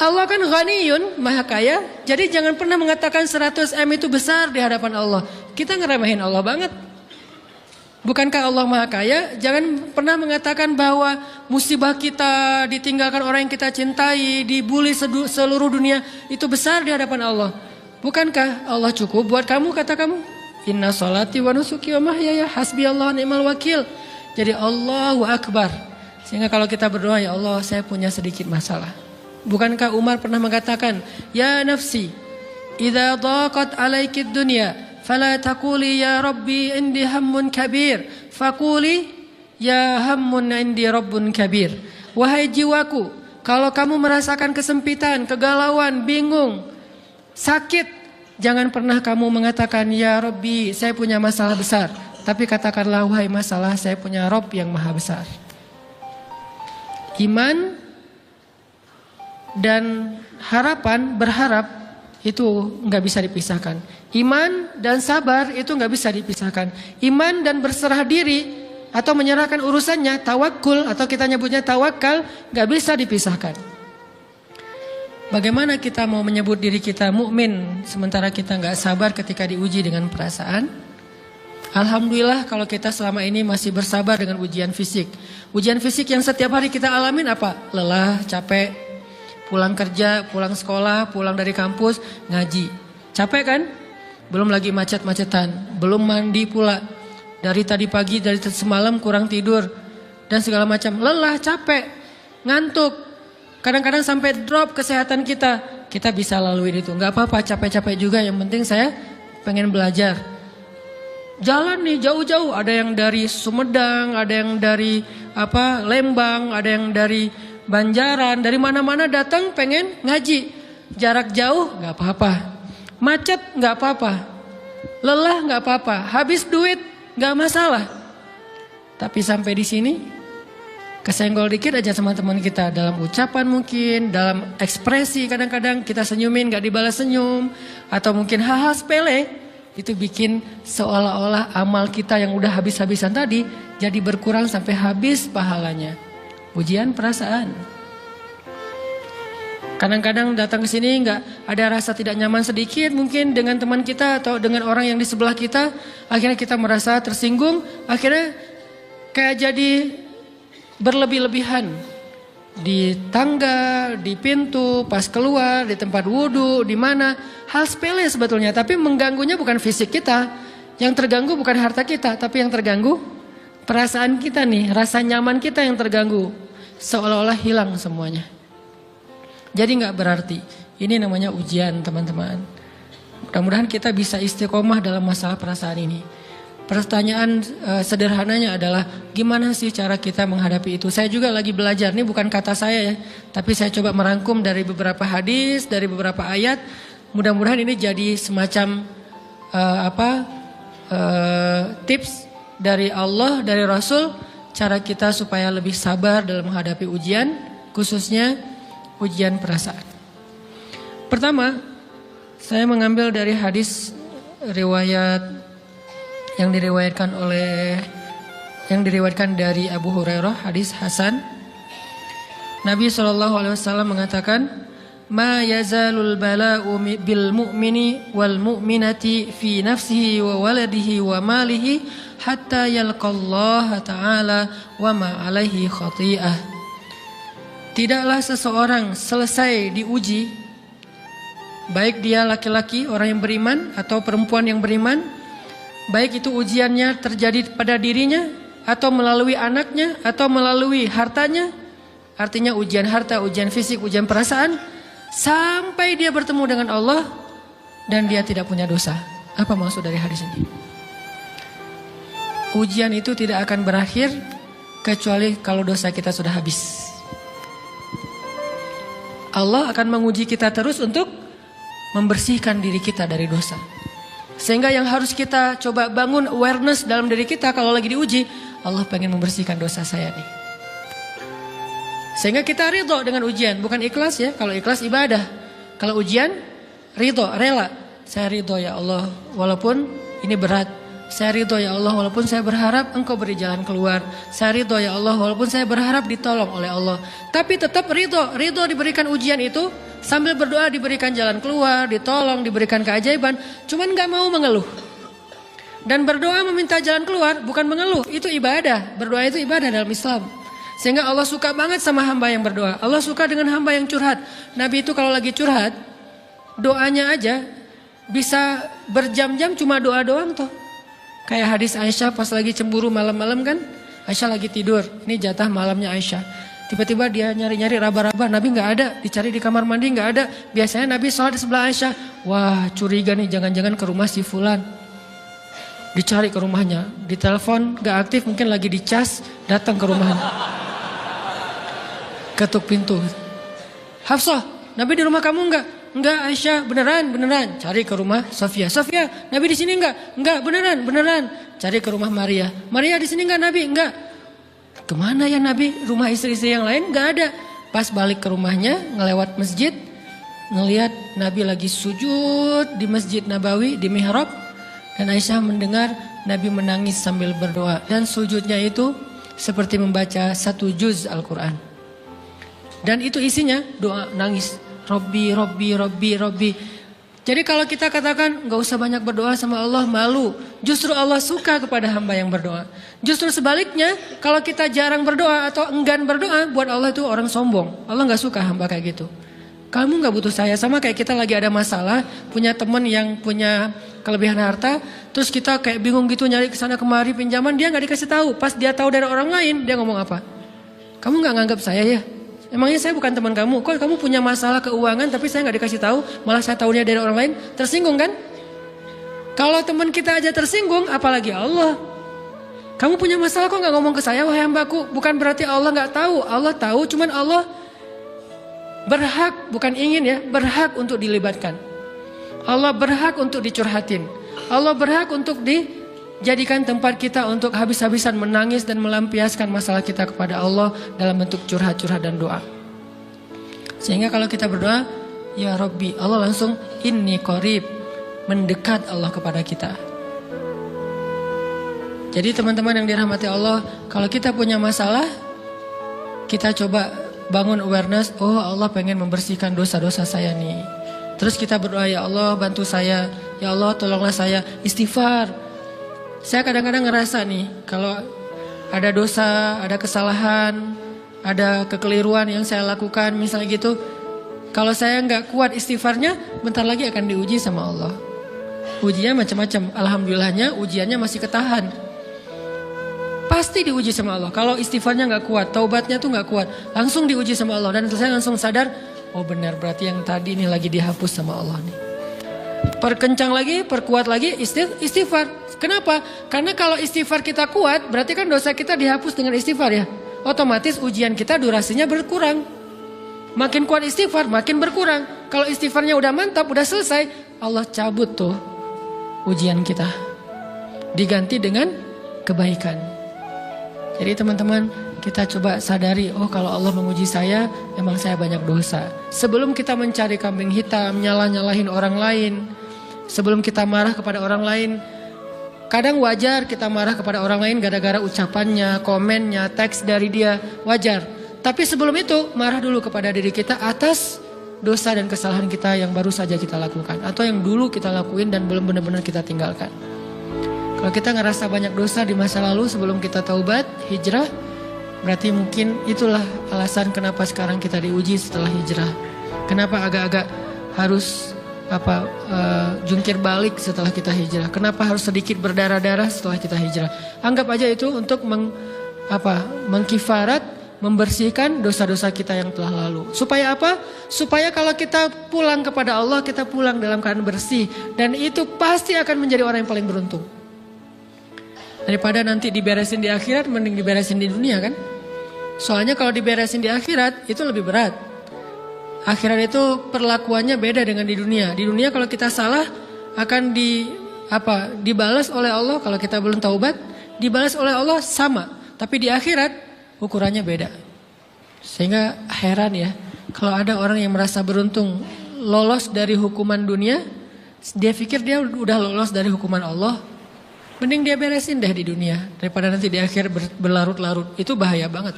Allah kan ghaniyun, maha kaya. Jadi jangan pernah mengatakan 100 M itu besar di hadapan Allah. Kita ngeremehin Allah banget. Bukankah Allah maha kaya? Jangan pernah mengatakan bahwa musibah kita, ditinggalkan orang yang kita cintai, dibully seluruh dunia, itu besar di hadapan Allah. Bukankah Allah cukup buat kamu, kata kamu? Inna sholati wa nusuki wa mahyaya hasbiyallahu ni'mal wakil. Jadi Allahu Akbar. Sehingga kalau kita berdoa, ya Allah saya punya sedikit masalah. Bukankah Umar pernah mengatakan, ya nafsi, idza daqat alaikid dunya, fala taquli ya Rabbi indi hammun kabir, faquli ya hammun indi rabbun kabir. Wahai jiwaku, kalau kamu merasakan kesempitan, kegalauan, bingung, sakit, jangan pernah kamu mengatakan ya Rabbi saya punya masalah besar. Tapi katakanlah, wahai masalah, saya punya Rabb yang maha besar. Iman dan harapan, berharap itu nggak bisa dipisahkan. Iman dan sabar itu nggak bisa dipisahkan. Iman dan berserah diri atau menyerahkan urusannya, tawakul atau kita nyebutnya tawakal, nggak bisa dipisahkan. Bagaimana kita mau menyebut diri kita mukmin sementara kita nggak sabar ketika diuji dengan perasaan? Alhamdulillah kalau kita selama ini masih bersabar dengan ujian fisik. Ujian fisik yang setiap hari kita alamin apa? Lelah, capek, pulang kerja, pulang sekolah, pulang dari kampus, ngaji. Capek kan? Belum lagi macet-macetan, belum mandi pula. Dari tadi pagi, dari semalam kurang tidur, dan segala macam. Lelah, capek, ngantuk. Kadang-kadang sampai drop kesehatan kita. Kita bisa laluin itu. Gak apa-apa, capek-capek juga. Yang penting saya pengen belajar. Jalan nih jauh-jauh, ada yang dari Sumedang, ada yang dari Lembang, ada yang dari Banjaran, dari mana-mana datang pengen ngaji. Jarak jauh nggak apa-apa, macet nggak apa-apa, lelah nggak apa-apa, habis duit nggak masalah. Tapi sampai di sini kesenggol dikit aja sama teman kita dalam ucapan mungkin, dalam ekspresi kadang-kadang kita senyumin nggak dibalas senyum, atau mungkin hal-hal sepele. Itu bikin seolah-olah amal kita yang udah habis-habisan tadi jadi berkurang sampai habis pahalanya. Ujian perasaan. Kadang-kadang datang ke sini nggak ada rasa tidak nyaman sedikit mungkin dengan teman kita atau dengan orang yang di sebelah kita. Akhirnya kita merasa tersinggung. Akhirnya kayak jadi berlebih-lebihan. Di tangga, di pintu, pas keluar, di tempat wudhu, di mana. Hal sepele sebetulnya, tapi mengganggunya bukan fisik kita. Yang terganggu bukan harta kita, tapi yang terganggu perasaan kita nih, rasa nyaman kita yang terganggu. Seolah-olah hilang semuanya. Jadi gak berarti. Ini namanya ujian teman-teman. Mudah-mudahan kita bisa istiqomah dalam masalah perasaan ini. Pertanyaan sederhananya adalah gimana sih cara kita menghadapi itu? Saya juga lagi belajar, ini bukan kata saya ya, tapi saya coba merangkum dari beberapa hadis, dari beberapa ayat. Mudah-mudahan ini jadi semacam tips dari Allah, dari Rasul, cara kita supaya lebih sabar dalam menghadapi ujian, khususnya ujian perasaan. Pertama, saya mengambil dari hadis riwayat yang diriwayatkan dari Abu Hurairah, hadis Hasan. Nabi SAW mengatakan, "Ma yazalul bala'u bil mu'mini wal mu'minati fi nafsihi wa waladihi wa malihi hatta yalqallaha ta'ala wa ma alaihi khati'ah." Tidaklah seseorang selesai diuji, baik dia laki-laki, orang yang beriman, atau perempuan yang beriman, baik itu ujiannya terjadi pada dirinya, atau melalui anaknya, atau melalui hartanya. Artinya ujian harta, ujian fisik, ujian perasaan, sampai dia bertemu dengan Allah dan dia tidak punya dosa. Apa maksud dari hadis ini? ujian itu tidak akan berakhir kecuali kalau dosa kita sudah habis. Allah akan menguji kita terus untuk membersihkan diri kita dari dosa. Sehingga yang harus kita coba bangun awareness dalam diri kita kalau lagi diuji, Allah pengen membersihkan dosa saya nih. Sehingga kita ridho dengan ujian, bukan ikhlas ya. Kalau ikhlas ibadah, kalau ujian ridho, rela. Saya ridho ya Allah walaupun ini berat. Saya ridho ya Allah walaupun saya berharap Engkau beri jalan keluar. Saya ridho ya Allah walaupun saya berharap ditolong oleh Allah. Tapi tetap ridho diberikan ujian itu. Sambil berdoa diberikan jalan keluar, ditolong, diberikan keajaiban. Cuman gak mau mengeluh. Dan berdoa meminta jalan keluar bukan mengeluh. Itu ibadah. Berdoa itu ibadah dalam Islam. Sehingga Allah suka banget sama hamba yang berdoa. Allah suka dengan hamba yang curhat. Nabi itu kalau lagi curhat, doanya aja bisa berjam-jam cuma doa doang tuh. Kayak hadis Aisyah pas lagi cemburu malam-malam kan. Aisyah lagi tidur. Ini jatah malamnya Aisyah. Tiba-tiba dia nyari-nyari raba-raba, Nabi gak ada, dicari di kamar mandi gak ada. Biasanya Nabi sholat di sebelah Aisyah. Wah curiga nih, jangan-jangan ke rumah si Fulan. Dicari ke rumahnya, ditelepon gak aktif, mungkin lagi dicas, datang ke rumahnya. Ketuk pintu. Hafsah, Nabi di rumah kamu enggak? Enggak Aisyah, beneran. Cari ke rumah Sofia. Sofia, Nabi di sini enggak? Enggak, beneran. Cari ke rumah Maria. Maria di sini enggak Nabi? Enggak. Kemana ya Nabi? Rumah istri-istri yang lain gak ada. Pas balik ke rumahnya, ngelewat masjid, ngelihat Nabi lagi sujud di Masjid Nabawi, di mihrab. Dan Aisyah mendengar Nabi menangis sambil berdoa. Dan sujudnya itu seperti membaca 1 juz Al-Quran. Dan itu isinya doa nangis. Robbi. Jadi kalau kita katakan gak usah banyak berdoa sama Allah, malu. Justru Allah suka kepada hamba yang berdoa. Justru sebaliknya, kalau kita jarang berdoa atau enggan berdoa, buat Allah itu orang sombong. Allah gak suka hamba kayak gitu. Kamu gak butuh saya, sama kayak kita lagi ada masalah, punya teman yang punya kelebihan harta, terus kita kayak bingung gitu nyari kesana kemari pinjaman, dia gak dikasih tahu. Pas dia tahu dari orang lain, dia ngomong apa? Kamu gak nganggap saya ya? Emangnya saya bukan teman kamu? Kok kamu punya masalah keuangan tapi saya gak dikasih tahu, malah saya tahunya dari orang lain? Tersinggung kan? Kalau teman kita aja tersinggung, apalagi Allah. Kamu punya masalah kok gak ngomong ke saya, wahai hambaku? Bukan berarti Allah gak tahu. Allah tahu, cuman Allah berhak, bukan ingin ya, berhak untuk dilibatkan. Allah berhak untuk dicurhatin. Allah berhak untuk dijadikan tempat kita untuk habis-habisan menangis dan melampiaskan masalah kita kepada Allah dalam bentuk curhat-curhat dan doa. Sehingga kalau kita berdoa, ya Rabbi, Allah langsung inni qarib, mendekat Allah kepada kita. Jadi teman-teman yang dirahmati Allah, kalau kita punya masalah, kita coba bangun awareness, oh Allah pengen membersihkan dosa-dosa saya nih. Terus kita berdoa, ya Allah bantu saya, ya Allah tolonglah saya, istighfar. Saya kadang-kadang ngerasa nih, kalau ada dosa, ada kesalahan, ada kekeliruan yang saya lakukan misalnya gitu, kalau saya nggak kuat istighfarnya, bentar lagi akan diuji sama Allah. Ujinya macam-macam, alhamdulillahnya ujiannya masih ketahan. Pasti diuji sama Allah. Kalau istighfarnya nggak kuat, taubatnya tuh nggak kuat, langsung diuji sama Allah. Dan saya langsung sadar, oh benar berarti yang tadi ini lagi dihapus sama Allah nih. Perkencang lagi, perkuat lagi istighfar. Kenapa? Karena kalau istighfar kita kuat, berarti kan dosa kita dihapus dengan istighfar ya. Otomatis ujian kita durasinya berkurang. Makin kuat istighfar, makin berkurang. Kalau istighfarnya udah mantap, udah selesai, Allah cabut tuh ujian kita. Diganti dengan kebaikan. Jadi teman-teman, kita coba sadari, oh kalau Allah menguji saya, emang saya banyak dosa. Sebelum kita mencari kambing hitam, nyalahin orang lain, sebelum kita marah kepada orang lain, kadang wajar kita marah kepada orang lain gara-gara ucapannya, komennya, teks dari dia, wajar. Tapi sebelum itu, marah dulu kepada diri kita atas dosa dan kesalahan kita yang baru saja kita lakukan. Atau yang dulu kita lakuin dan belum benar-benar kita tinggalkan. Kalau kita ngerasa banyak dosa di masa lalu sebelum kita taubat, hijrah, berarti mungkin itulah alasan kenapa sekarang kita diuji setelah hijrah. Kenapa agak-agak harus jungkir balik setelah kita hijrah. Kenapa harus sedikit berdarah-darah setelah kita hijrah. Anggap aja itu untuk mengkifarat, membersihkan dosa-dosa kita yang telah lalu. Supaya apa? Supaya kalau kita pulang kepada Allah, kita pulang dalam keadaan bersih. Dan itu pasti akan menjadi orang yang paling beruntung. Daripada nanti diberesin di akhirat, mending diberesin di dunia kan. Soalnya kalau diberesin di akhirat itu lebih berat. Akhirat itu perlakuannya beda dengan di dunia. Di dunia kalau kita salah akan dibalas oleh Allah. Kalau kita belum taubat, dibalas oleh Allah sama. Tapi di akhirat ukurannya beda. Sehingga heran ya, kalau ada orang yang merasa beruntung lolos dari hukuman dunia, dia pikir dia udah lolos dari hukuman Allah. Mending dia beresin deh di dunia daripada nanti di akhir berlarut-larut. Itu bahaya banget.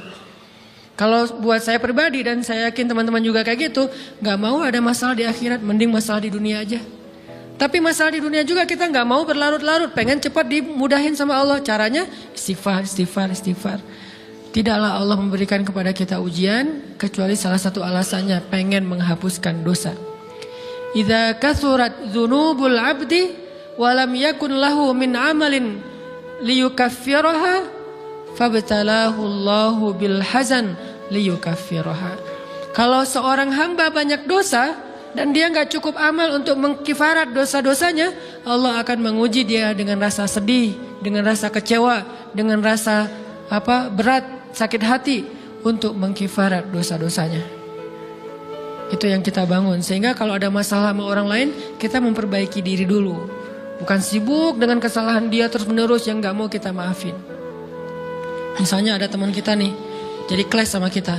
Kalau buat saya pribadi dan saya yakin teman-teman juga kayak gitu, gak mau ada masalah di akhirat, mending masalah di dunia aja. Tapi masalah di dunia juga kita gak mau berlarut-larut, pengen cepat dimudahin sama Allah. Caranya istighfar. Tidaklah Allah memberikan kepada kita ujian kecuali salah satu alasannya pengen menghapuskan dosa. Idza kathurat dzunubul 'abdi wa lam yakun lahu min 'amalin liyukaffiraha fabtalahu Allahu bil hazan liyukaffiraha. Kalau seorang hamba banyak dosa dan dia nggak cukup amal untuk mengkifarat dosa-dosanya, Allah akan menguji dia dengan rasa sedih, dengan rasa kecewa, dengan rasa berat, sakit hati untuk mengkifarat dosa-dosanya. Itu yang kita bangun. Sehingga kalau ada masalah sama orang lain, kita memperbaiki diri dulu. Bukan sibuk dengan kesalahan dia terus menerus yang gak mau kita maafin. Misalnya ada teman kita nih, jadi clash sama kita.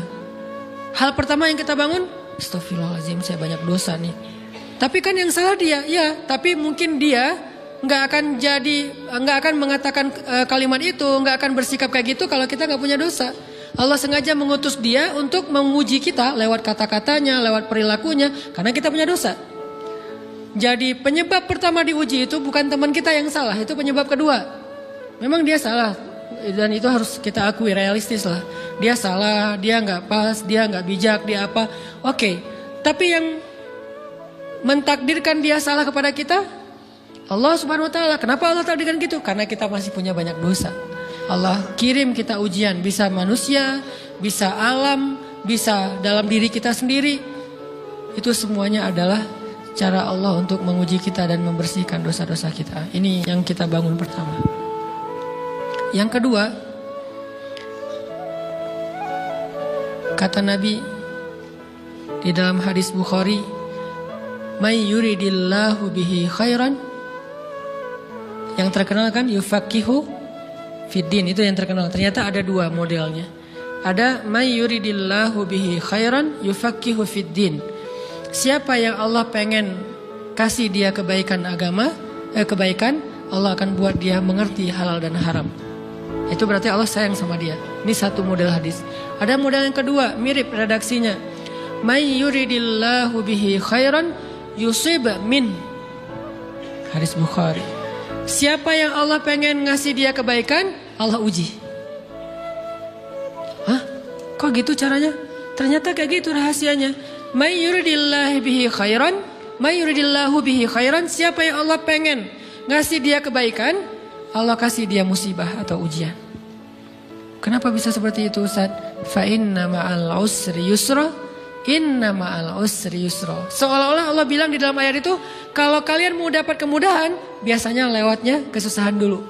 Hal pertama yang kita bangun, astagfirullahaladzim saya banyak dosa nih. Tapi kan yang salah dia, ya. Tapi mungkin dia nggak akan mengatakan kalimat itu, nggak akan bersikap kayak gitu kalau kita nggak punya dosa. Allah sengaja mengutus dia untuk menguji kita lewat kata-katanya, lewat perilakunya, karena kita punya dosa. Jadi penyebab pertama diuji itu bukan teman kita yang salah, itu penyebab kedua. Memang dia salah dan itu harus kita akui, realistis lah. Dia salah, dia nggak pas, dia nggak bijak, dia apa? Oke. Tapi yang mentakdirkan dia salah kepada kita Allah Subhanahu wa taala. Kenapa Allah takdirkan gitu? Karena kita masih punya banyak dosa. Allah kirim kita ujian, bisa manusia, bisa alam, bisa dalam diri kita sendiri. Itu semuanya adalah cara Allah untuk menguji kita dan membersihkan dosa-dosa kita. Ini yang kita bangun pertama. Yang kedua, kata Nabi di dalam hadis Bukhari, "May yuridillahu bihi khairan." Yang terkenal kan yufaqihu fiddin, itu yang terkenal. Ternyata ada dua modelnya. Ada may yuridillahu bihi khairan yufaqihu fiddin. Siapa yang Allah pengen kasih dia kebaikan agama, kebaikan, Allah akan buat dia mengerti halal dan haram. Itu berarti Allah sayang sama dia. Ini satu model hadis. Ada model yang kedua, mirip redaksinya. May yuridillahu bihi khairan yusib min. Hadis Bukhari. Siapa yang Allah pengen ngasih dia kebaikan, Allah uji. Hah? Kok gitu caranya? Ternyata kayak gitu rahasianya. May yuridillahu bihi khairan, may yuridillahu bihi khairan. Siapa yang Allah pengen ngasih dia kebaikan, Allah kasih dia musibah atau ujian. Kenapa bisa seperti itu, Ustaz? Fa inna ma'al usri yusra, inna ma'al usri yusra. Seolah-olah Allah bilang di dalam ayat itu, kalau kalian mau dapat kemudahan, biasanya lewatnya kesusahan dulu.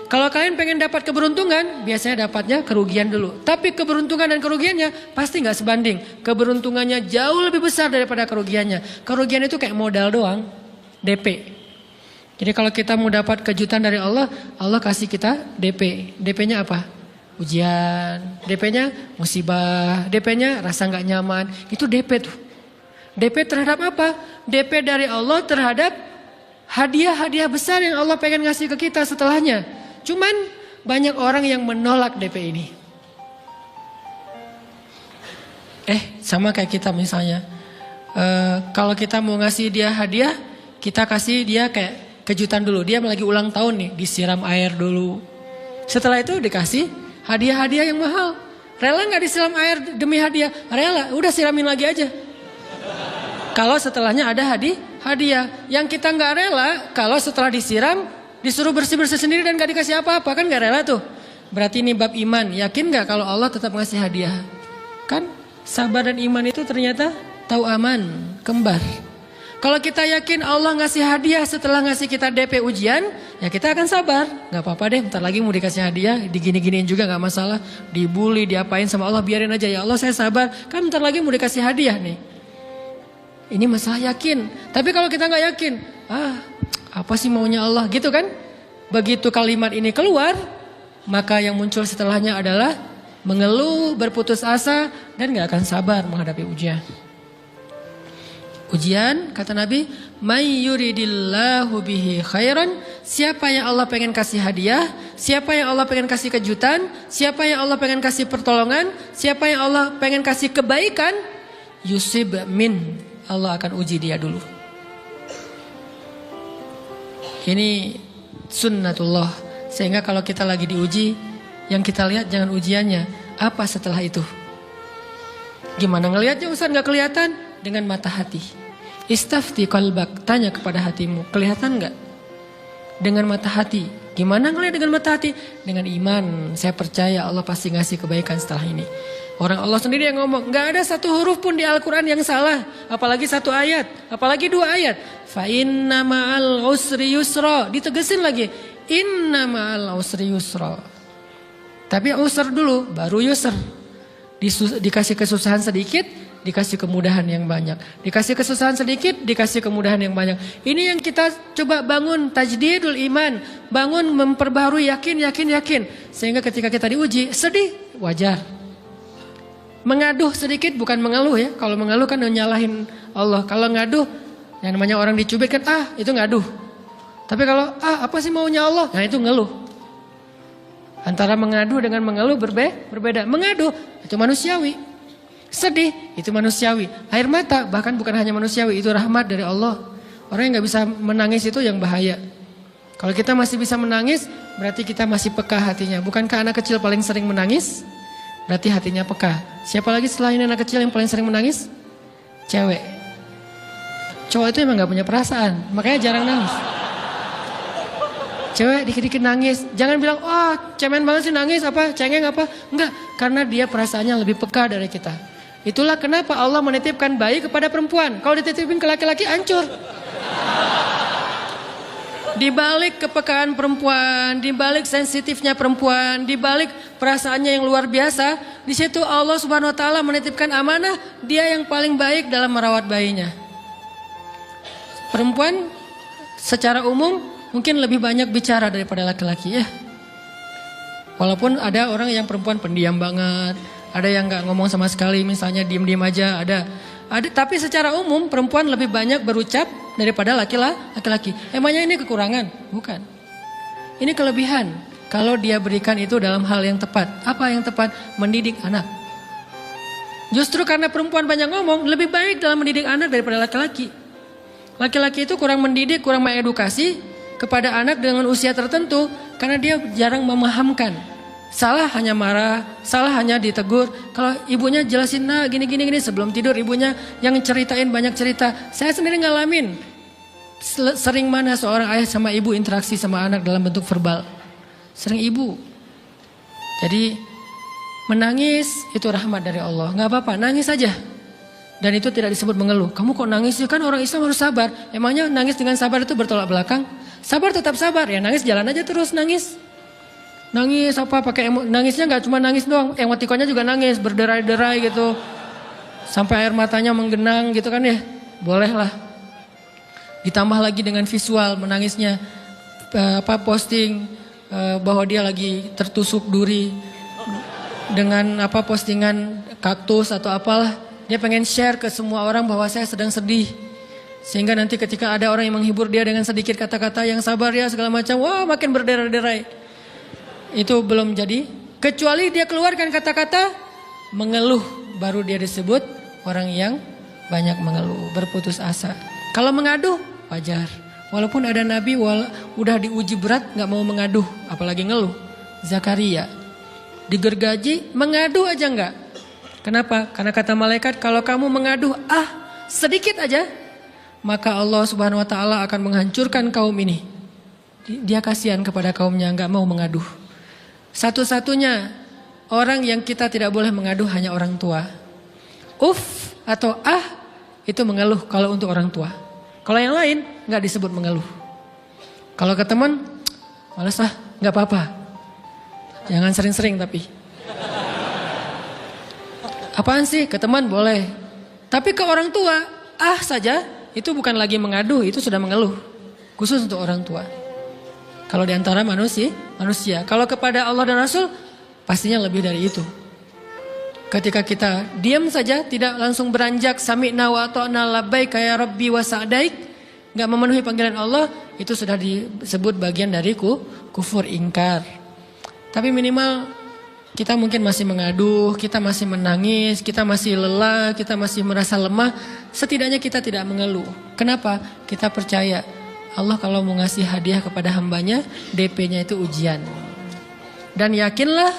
Kalau kalian pengen dapat keberuntungan, biasanya dapatnya kerugian dulu. Tapi keberuntungan dan kerugiannya pasti gak sebanding. Keberuntungannya jauh lebih besar daripada kerugiannya. Kerugian itu kayak modal doang, DP. Jadi kalau kita mau dapat kejutan dari Allah, Allah kasih kita DP. DP-nya apa? Ujian. DP-nya musibah. DP-nya rasa gak nyaman. Itu DP tuh. DP terhadap apa? DP dari Allah terhadap hadiah-hadiah besar yang Allah pengen ngasih ke kita setelahnya. Cuman banyak orang yang menolak DP ini. Sama kayak kita misalnya. Kalau kita mau ngasih dia hadiah, kita kasih dia kayak kejutan dulu. Dia lagi ulang tahun nih, disiram air dulu. Setelah itu dikasih hadiah-hadiah yang mahal. Rela gak disiram air demi hadiah? Rela, udah siramin lagi aja. Kalau setelahnya ada hadiah. Yang kita gak rela, kalau setelah disiram, disuruh bersih-bersih sendiri dan gak dikasih apa-apa. Kan gak rela tuh. Berarti ini bab iman. Yakin gak kalau Allah tetap ngasih hadiah? Kan sabar dan iman itu ternyata tahu aman, kembar. Kalau kita yakin Allah ngasih hadiah setelah ngasih kita DP ujian, ya kita akan sabar. Gak apa-apa deh, bentar lagi mau dikasih hadiah, digini-giniin juga gak masalah. Dibully, diapain sama Allah, biarin aja, ya Allah saya sabar. Kan bentar lagi mau dikasih hadiah nih. Ini masalah yakin. Tapi kalau kita gak yakin, apa sih maunya Allah gitu kan. Begitu kalimat ini keluar, maka yang muncul setelahnya adalah mengeluh, berputus asa, dan gak akan sabar menghadapi ujian. Ujian, kata Nabi, may yuridillahu bihi khairan, siapa yang Allah pengen kasih hadiah, siapa yang Allah pengen kasih kejutan, siapa yang Allah pengen kasih pertolongan, siapa yang Allah pengen kasih kebaikan, yusib min, Allah akan uji dia dulu. Ini sunnatullah, sehingga kalau kita lagi diuji, yang kita lihat jangan ujiannya, apa setelah itu. Gimana ngelihatnya Ustaz, gak kelihatan? Dengan mata hati. Istafti qalbak, tanya kepada hatimu, kelihatan gak? Dengan mata hati. Gimana ngelihat dengan mata hati? Dengan iman, saya percaya Allah pasti ngasih kebaikan setelah ini. Orang Allah sendiri yang ngomong, gak ada satu huruf pun di Al-Quran yang salah. Apalagi satu ayat, apalagi dua ayat. Fa inna ma'al usri yusra, ditegesin lagi. Inna ma'al usri yusra. Tapi usr dulu, baru yusr. Dikasih kesusahan sedikit, dikasih kemudahan yang banyak. Dikasih kesusahan sedikit, dikasih kemudahan yang banyak. Ini yang kita coba bangun, tajdidul iman. Bangun memperbaharui yakin. Sehingga ketika kita diuji, sedih, wajar. Mengaduh sedikit, bukan mengeluh ya. Kalau mengeluh kan nyalahin Allah. Kalau ngaduh, yang namanya orang dicubit kan, itu ngaduh. Tapi kalau, apa sih maunya Allah? Nah itu ngeluh. Antara mengadu dengan mengeluh berbeda. Mengaduh, itu manusiawi. Sedih, itu manusiawi. Air mata, bahkan bukan hanya manusiawi, itu rahmat dari Allah. Orang yang gak bisa menangis itu yang bahaya. Kalau kita masih bisa menangis, berarti kita masih peka hatinya. Bukankah anak kecil paling sering menangis? Berarti hatinya peka. Siapa lagi selain anak kecil yang paling sering menangis? Cewek. Cowok itu emang gak punya perasaan, makanya jarang nangis. Cewek dikit-dikit nangis, jangan bilang, cemen banget sih nangis, cengeng apa. Enggak, karena dia perasaannya lebih peka dari kita. Itulah kenapa Allah menitipkan bayi kepada perempuan. Kalau dititipin ke laki-laki hancur. Di balik kepekaan perempuan, di balik sensitifnya perempuan, di balik perasaannya yang luar biasa, di situ Allah Subhanahu wa taala menitipkan amanah, dia yang paling baik dalam merawat bayinya. Perempuan secara umum mungkin lebih banyak bicara daripada laki-laki ya. Walaupun ada orang yang perempuan pendiam banget, ada yang nggak ngomong sama sekali, misalnya diem-diem aja, ada. Tapi secara umum perempuan lebih banyak berucap daripada laki-laki. Emangnya ini kekurangan? Bukan. Ini kelebihan. Kalau dia berikan itu dalam hal yang tepat. Apa yang tepat? Mendidik anak. Justru karena perempuan banyak ngomong, lebih baik dalam mendidik anak daripada laki-laki. Laki-laki itu kurang mendidik, kurang mengedukasi kepada anak dengan usia tertentu karena dia jarang memahamkan. Salah hanya marah, salah hanya ditegur. Kalau ibunya jelasin, gini sebelum tidur ibunya yang ceritain banyak cerita. Saya sendiri ngalamin sering mana seorang ayah sama ibu interaksi sama anak dalam bentuk verbal. Sering ibu. Jadi menangis itu rahmat dari Allah. Gak apa-apa, nangis saja. Dan itu tidak disebut mengeluh. Kamu kok nangis? Kan orang Islam harus sabar. Emangnya nangis dengan sabar itu bertolak belakang? Sabar tetap sabar. Ya nangis jalan aja terus nangis. Nangis pakai nangisnya nggak cuma nangis doang, emotikonnya juga nangis, berderai-derai gitu. Sampai air matanya menggenang gitu kan ya. Boleh lah. Ditambah lagi dengan visual menangisnya. Posting bahwa dia lagi tertusuk duri dengan postingan kaktus atau apalah. Dia pengen share ke semua orang bahwa saya sedang sedih. Sehingga nanti ketika ada orang yang menghibur dia dengan sedikit kata-kata yang sabar ya segala macam, wah makin berderai-derai. Itu belum jadi. Kecuali dia keluarkan kata-kata mengeluh, baru dia disebut orang yang banyak mengeluh, berputus asa. Kalau mengaduh wajar. Walaupun ada nabi udah diuji berat gak mau mengaduh, apalagi ngeluh. Zakaria digergaji mengadu aja enggak. Kenapa? Karena kata malaikat kalau kamu mengaduh sedikit aja, maka Allah Subhanahu wa taala akan menghancurkan kaum ini. Dia kasihan kepada kaumnya, enggak mau mengaduh. Satu-satunya orang yang kita tidak boleh mengaduh hanya orang tua. Atau itu mengeluh kalau untuk orang tua. Kalau yang lain enggak disebut mengeluh. Kalau ke teman, Malas ah, nggak apa-apa. Jangan sering-sering tapi. Apaan sih? Ke teman boleh. Tapi ke orang tua, saja. Itu bukan lagi mengadu, itu sudah mengeluh. Khusus untuk orang tua. Kalau di antara manusia. Kalau kepada Allah dan Rasul, pastinya lebih dari itu. Ketika kita diam saja, tidak langsung beranjak sami'na wa ata'na labbaik ya rabbi wa sa'daik, enggak memenuhi panggilan Allah, itu sudah disebut bagian dari kufur ingkar. Tapi minimal kita mungkin masih mengaduh, kita masih menangis, kita masih lelah, kita masih merasa lemah. Setidaknya kita tidak mengeluh. Kenapa? Kita percaya Allah kalau mau ngasih hadiah kepada hambanya, DP-nya itu ujian. Dan yakinlah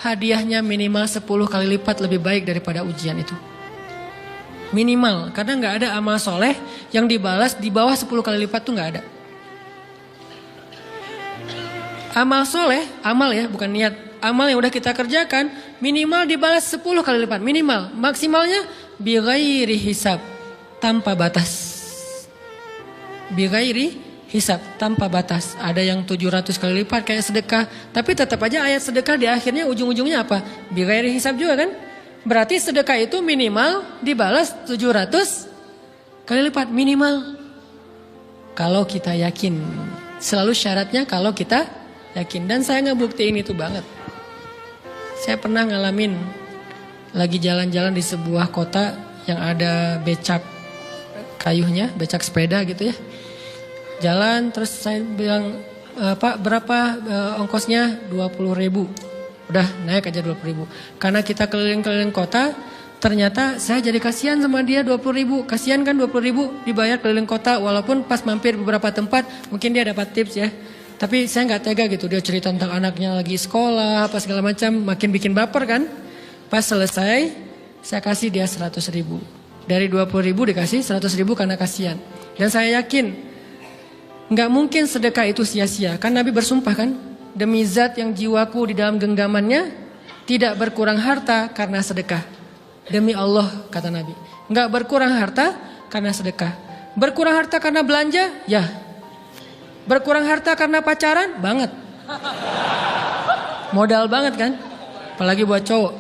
hadiahnya minimal 10 kali lipat lebih baik daripada ujian itu. Minimal, karena nggak ada amal soleh yang dibalas di bawah 10 kali lipat tuh nggak ada. Amal soleh, amal ya bukan niat. Amal yang udah kita kerjakan minimal dibalas 10 kali lipat. Minimal, maksimalnya bighairi hisab, tanpa batas. Bighairi hisab, tanpa batas. Ada yang 700 kali lipat kayak sedekah. Tapi tetap aja ayat sedekah di akhirnya ujung-ujungnya apa? Bighairi hisab juga kan? Berarti sedekah itu minimal dibalas 700 kali lipat. Minimal. Kalau kita yakin. Selalu syaratnya kalau kita yakin. Dan saya ngebuktiin itu banget. Saya pernah ngalamin lagi jalan-jalan di sebuah kota yang ada becak kayuhnya, becak sepeda gitu ya. Jalan terus saya bilang, Pak berapa ongkosnya? 20.000. Udah naik aja 20.000. Karena kita keliling-keliling kota, ternyata saya jadi kasihan sama dia 20.000. Kasihan kan 20.000 dibayar keliling kota, walaupun pas mampir beberapa tempat mungkin dia dapat tips ya. Tapi saya nggak tega gitu, dia cerita tentang anaknya lagi sekolah, apa segala macam, makin bikin baper kan. Pas selesai, saya kasih dia 100.000. Dari 20.000 dikasih 100.000 karena kasihan. Dan saya yakin, nggak mungkin sedekah itu sia-sia. Kan Nabi bersumpah kan, demi zat yang jiwaku di dalam genggamannya, tidak berkurang harta karena sedekah. Demi Allah, kata Nabi. Nggak berkurang harta karena sedekah. Berkurang harta karena belanja? Ya. Berkurang harta karena pacaran? Banget. Modal banget kan? Apalagi buat cowok.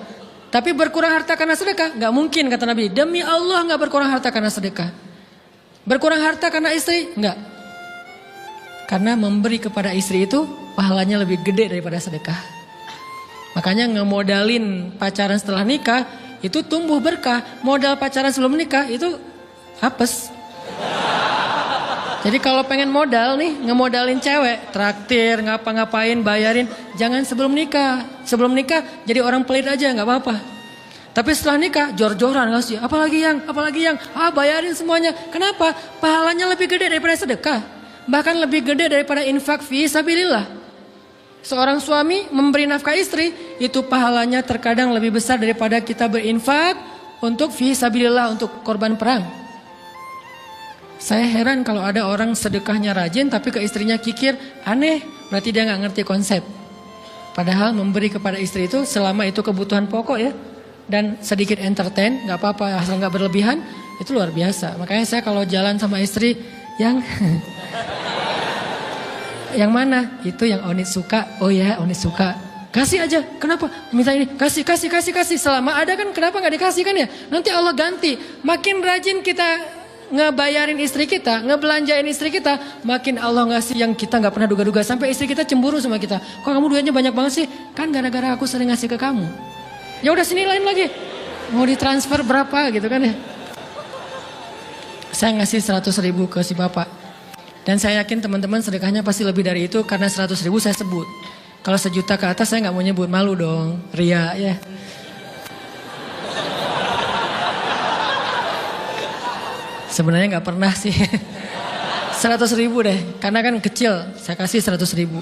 Tapi berkurang harta karena sedekah? Gak mungkin kata Nabi. Demi Allah gak berkurang harta karena sedekah. Berkurang harta karena istri? Enggak. Karena memberi kepada istri itu pahalanya lebih gede daripada sedekah. Makanya ngemodalin pacaran setelah nikah itu tumbuh berkah. Modal pacaran sebelum nikah itu hapes. Jadi kalau pengen modal nih, ngemodalin cewek, traktir, ngapa-ngapain, bayarin, jangan sebelum nikah. Sebelum nikah jadi orang pelit aja, nggak apa-apa. Tapi setelah nikah, jor-joran ngasih, apalagi yang, bayarin semuanya. Kenapa? Pahalanya lebih gede daripada sedekah. Bahkan lebih gede daripada infak fi sabilillah. Seorang suami memberi nafkah istri, itu pahalanya terkadang lebih besar daripada kita berinfak untuk fi sabilillah, untuk korban perang. Saya heran kalau ada orang sedekahnya rajin tapi ke istrinya kikir, aneh, berarti dia gak ngerti konsep. Padahal memberi kepada istri itu selama itu kebutuhan pokok ya, dan sedikit entertain, gak apa-apa asal gak berlebihan, itu luar biasa. Makanya saya kalau jalan sama istri yang yang mana? Itu yang Onit suka, oh ya Onit suka. Kasih aja, kenapa? Minta ini, kasih. Selama ada kan kenapa gak dikasih kan ya? Nanti Allah ganti, makin rajin kita ngebayarin istri kita, ngebelanjain istri kita, makin Allah ngasih yang kita nggak pernah duga-duga. Sampai istri kita cemburu sama kita. Kok kamu duitnya banyak banget sih? Kan gara-gara aku sering ngasih ke kamu. Ya udah sini lain lagi. Mau ditransfer berapa gitu kan ya? Saya ngasih 100.000 ke si bapak. Dan saya yakin teman-teman sedekahnya pasti lebih dari itu karena 100.000 saya sebut. Kalau 1 juta ke atas saya nggak mau nyebut, malu dong, ria ya. Sebenarnya nggak pernah sih. 100.000 deh, karena kan kecil, saya kasih 100.000.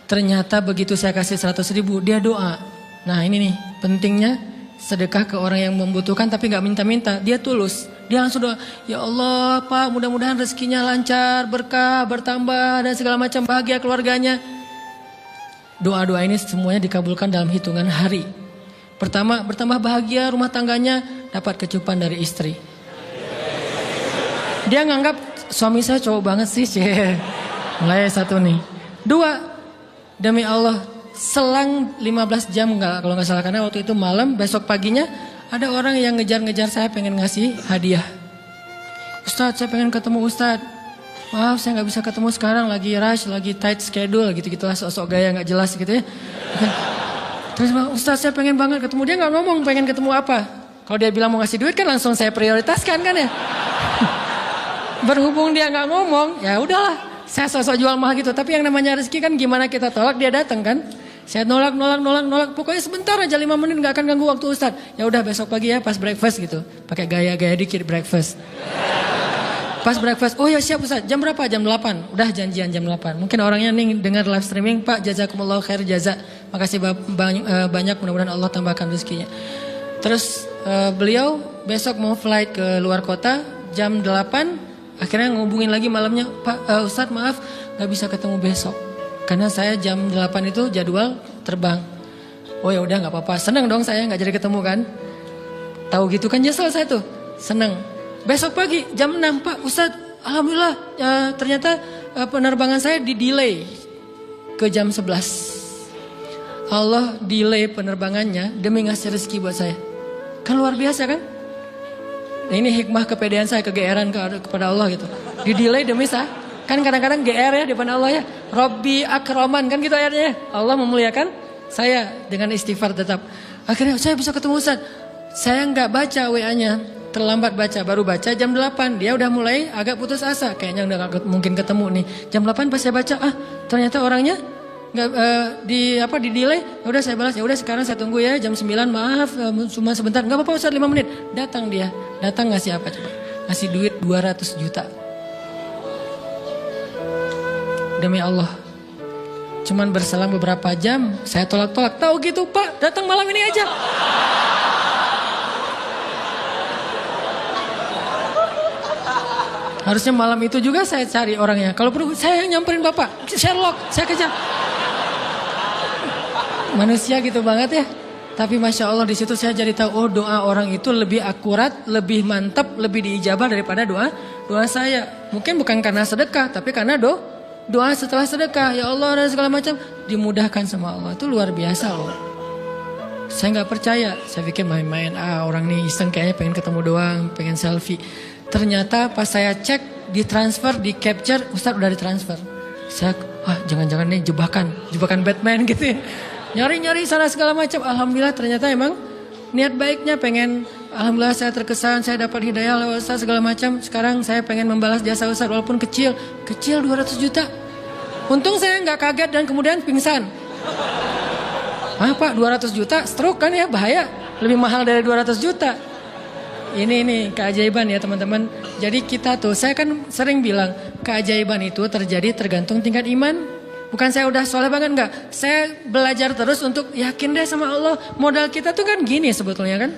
Ternyata begitu saya kasih 100.000, dia doa. Nah ini nih, pentingnya sedekah ke orang yang membutuhkan tapi nggak minta-minta. Dia tulus, dia langsung doa, ya Allah Pak, mudah-mudahan rezekinya lancar, berkah, bertambah dan segala macam, bahagia keluarganya. Doa-doa ini semuanya dikabulkan dalam hitungan hari. Pertama, bertambah bahagia rumah tangganya, dapat kecupan dari istri. Dia nganggap suami saya cowok banget sih, mulai satu nih. Dua, demi Allah, selang 15 jam kalau nggak salah, karena waktu itu malam, besok paginya ada orang yang ngejar-ngejar saya pengen ngasih hadiah. Ustadz, saya pengen ketemu Ustadz. Maaf, saya nggak bisa ketemu sekarang, lagi rush, lagi tight schedule, gitu-gitulah, sok-sok gaya nggak jelas gitu ya. Terus Ustadz, saya pengen banget ketemu. Dia nggak ngomong pengen ketemu apa. Kalau dia bilang mau ngasih duit kan langsung saya prioritaskan kan ya. Berhubung dia nggak ngomong, ya udahlah. Saya sosok jual mahal gitu, tapi yang namanya rezeki kan gimana kita tolak dia datang kan. Saya nolak. Pokoknya sebentar aja 5 menit nggak akan ganggu waktu Ustadz. Ya udah besok pagi ya pas breakfast gitu. Pakai gaya-gaya dikit breakfast. Pas breakfast, oh ya siap Ustadz. Jam berapa? Jam 8. Udah janjian jam 8. Mungkin orangnya nih dengar live streaming, Pak jazakumullah khair jaza. Makasih banyak, mudah-mudahan Allah tambahkan rezekinya. Terus beliau besok mau flight ke luar kota jam 8. Akhirnya ngubungin lagi malamnya, Pak Ustadz maaf gak bisa ketemu besok. Karena saya jam 8 itu jadwal terbang. Oh ya udah gak apa-apa, senang dong saya gak jadi ketemu kan. Tahu gitu kan nyesel saya tuh, senang. Besok pagi jam 6, Pak Ustadz alhamdulillah ternyata penerbangan saya di delay ke jam 11. Allah delay penerbangannya demi ngasih rezeki buat saya. Kan luar biasa kan. Nah, ini hikmah kepedean saya, kegeeran kepada Allah gitu. Di delay demi saya. Kan kadang-kadang GR ya di depan Allah ya. Robbi akroman kan gitu ayatnya. Allah memuliakan saya dengan istighfar tetap. Akhirnya saya bisa ketemu Ustaz. Saya nggak baca WA-nya. Terlambat baca, baru baca jam 8. Dia udah mulai agak putus asa. Kayaknya udah gak mungkin ketemu nih. Jam 8 pas saya baca, ternyata orangnya nggak di delay. Ya udah saya balas, ya udah sekarang saya tunggu ya jam 9, maaf cuma sebentar. Nggak apa-apa Ustaz, 5 menit. Datang dia. Datang ngasih apa coba? Ngasih duit 200 juta. Demi Allah. Cuman berselang beberapa jam, saya tolak-tolak. Tahu gitu Pak, datang malam ini aja. Harusnya malam itu juga saya cari orangnya. Kalau perlu saya nyamperin Bapak. Sherlock, saya kejar. Manusia gitu banget ya. Tapi Masya Allah di situ saya jadi tahu, oh doa orang itu lebih akurat, lebih mantap, lebih diijabah daripada doa saya. Mungkin bukan karena sedekah, tapi karena doa setelah sedekah. Ya Allah dan segala macam dimudahkan sama Allah. Itu luar biasa loh. Saya nggak percaya. Saya pikir main-main. Orang nih iseng kayaknya pengen ketemu doang, pengen selfie. Ternyata pas saya cek, ditransfer, di capture, Ustadz udah ditransfer. Saya, jangan-jangan nih jebakan Batman gitu ya. Nyari-nyari sana segala macam. Alhamdulillah ternyata emang niat baiknya pengen, alhamdulillah saya terkesan, saya dapat hidayah lewat Ustadz segala macam. Sekarang saya pengen membalas jasa Ustadz walaupun kecil 200 juta. Untung saya nggak kaget dan kemudian pingsan. Pak 200 juta stroke kan ya, bahaya. Lebih mahal dari 200 juta. Ini keajaiban ya teman-teman. Jadi kita tuh, saya kan sering bilang keajaiban itu terjadi tergantung tingkat iman. Bukan saya udah soleh banget enggak. Saya belajar terus untuk yakin deh sama Allah. Modal kita tuh kan gini sebetulnya kan.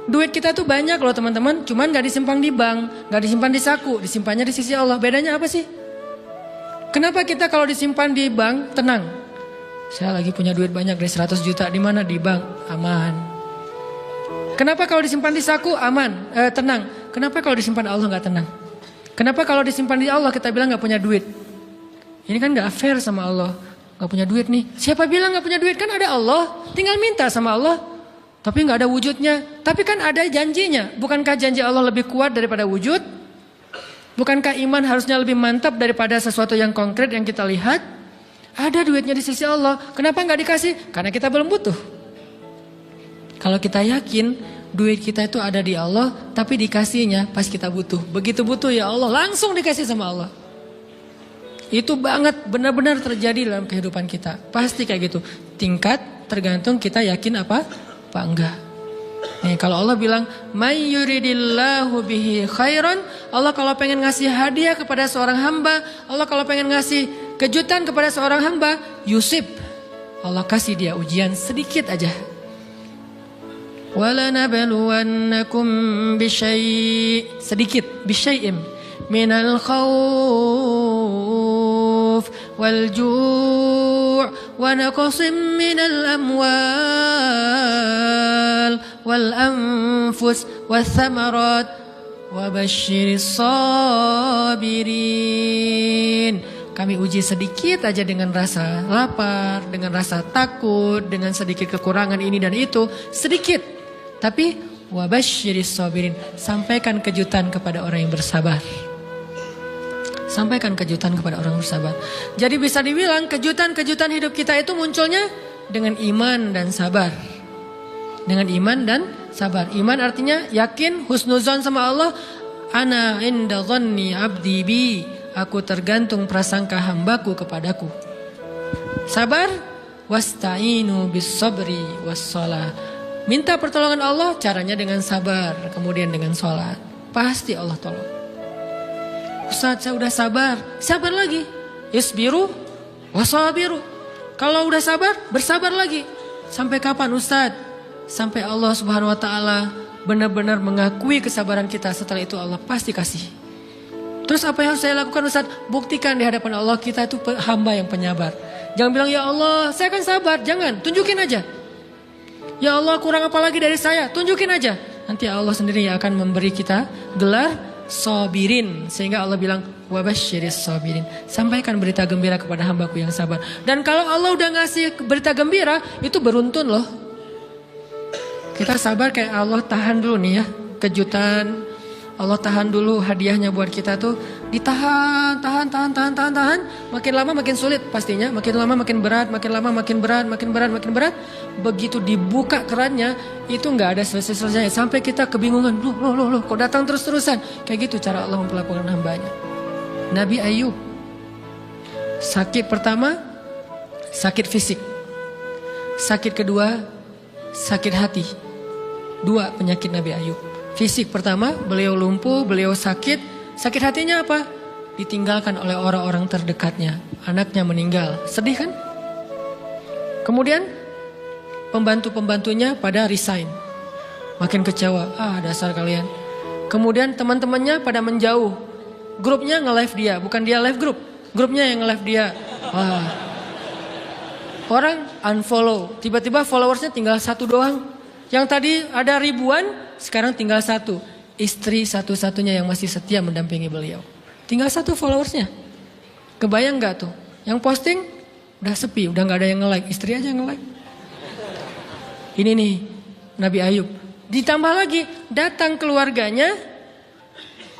Duit kita tuh banyak loh teman-teman. Cuman gak disimpan di bank, gak disimpan di saku, disimpannya di sisi Allah. Bedanya apa sih? Kenapa kita kalau disimpan di bank tenang? Saya lagi punya duit banyak dari 100 juta. Di mana? Di bank. Aman. Kenapa kalau disimpan di saku aman, tenang? Kenapa kalau disimpan di Allah nggak tenang? Kenapa kalau disimpan di Allah kita bilang nggak punya duit? Ini kan nggak fair sama Allah, nggak punya duit nih. Siapa bilang nggak punya duit? Kan ada Allah, tinggal minta sama Allah. Tapi nggak ada wujudnya. Tapi kan ada janjinya. Bukankah janji Allah lebih kuat daripada wujud? Bukankah iman harusnya lebih mantap daripada sesuatu yang konkret yang kita lihat? Ada duitnya di sisi Allah. Kenapa nggak dikasih? Karena kita belum butuh. Kalau kita yakin duit kita itu ada di Allah, tapi dikasihnya pas kita butuh. Begitu butuh ya Allah langsung dikasih sama Allah. Itu banget benar-benar terjadi dalam kehidupan kita. Pasti kayak gitu. Tingkat tergantung kita yakin apa enggak. Nih kalau Allah bilang may yuridillahu bihi khairan, Allah kalau pengen ngasih hadiah kepada seorang hamba, Allah kalau pengen ngasih kejutan kepada seorang hamba, yusib. Allah kasih dia ujian sedikit aja. وَلَنَبْلُوَنَّكُمْ بِشَيْءٍ sedikit بِشَيْءٍ مِنَ الْخَوْفِ وَالْجُوعِ وَنَقْصٍ مِنَ الْأَمْوَالِ وَالْأَنْفُسِ وَالثَّمَرَاتِ وَبَشِّرِ الصَّابِرِينَ. kami uji sedikit aja dengan rasa lapar, dengan rasa takut, dengan sedikit kekurangan ini dan itu, sedikit. Tapi wabasyiris sabirin, sampaikan kejutan kepada orang yang bersabar. Sampaikan kejutan kepada orang yang bersabar. Jadi bisa dibilang kejutan-kejutan hidup kita itu munculnya dengan iman dan sabar. Dengan iman dan sabar. Iman artinya yakin, husnuzon sama Allah. Ana inda dhanni abdi bi. Aku tergantung prasangka hambaku kepadaku. Sabar, wasta'inu bis sabri was shalah. Minta pertolongan Allah, caranya dengan sabar, kemudian dengan sholat. Pasti Allah tolong. Ustaz, saya udah sabar, sabar lagi. Isbiru wasabiru. Kalau udah sabar, bersabar lagi. Sampai kapan Ustaz? Sampai Allah Subhanahu wa taala benar-benar mengakui kesabaran kita. Setelah itu Allah pasti kasih. Terus apa yang harus saya lakukan Ustaz? Buktikan di hadapan Allah kita itu hamba yang penyabar. Jangan bilang ya Allah saya akan sabar. Jangan, tunjukin aja. Ya Allah kurang apa lagi dari saya? Tunjukin aja. Nanti Allah sendiri yang akan memberi kita gelar sabirin. Sehingga Allah bilang wabasyiris sabirin. Sampaikan berita gembira kepada hambaku yang sabar. Dan kalau Allah udah ngasih berita gembira, itu beruntun loh. Kita sabar kayak Allah tahan dulu nih ya. Kejutan. Allah tahan dulu hadiahnya buat kita tuh. Ditahan, tahan. Makin lama makin sulit pastinya. Makin lama makin berat, makin lama makin berat, makin berat. Begitu dibuka kerannya, itu gak ada selesai-selesainya. Sampai kita kebingungan. Loh, kok datang terus-terusan. Kayak gitu cara Allah memperlakukan hambanya. Nabi Ayub. Sakit pertama, sakit fisik. Sakit kedua, sakit hati. 2 penyakit Nabi Ayub. Fisik pertama, beliau lumpuh, beliau sakit. Sakit hatinya apa? Ditinggalkan oleh orang-orang terdekatnya. Anaknya meninggal. Sedih kan? Kemudian pembantu-pembantunya pada resign. Makin kecewa. Dasar kalian. Kemudian teman-temannya pada menjauh. Grupnya nge-live dia. Bukan dia live grup. Grupnya yang nge-live dia. Orang unfollow. Tiba-tiba followersnya tinggal 1 doang. Yang tadi ada ribuan, sekarang tinggal 1. Istri satu-satunya yang masih setia mendampingi beliau. Tinggal 1 followersnya. Kebayang gak tuh? Yang posting udah sepi, udah gak ada yang nge-like. Istri aja yang nge-like. Ini nih Nabi Ayub. Ditambah lagi datang keluarganya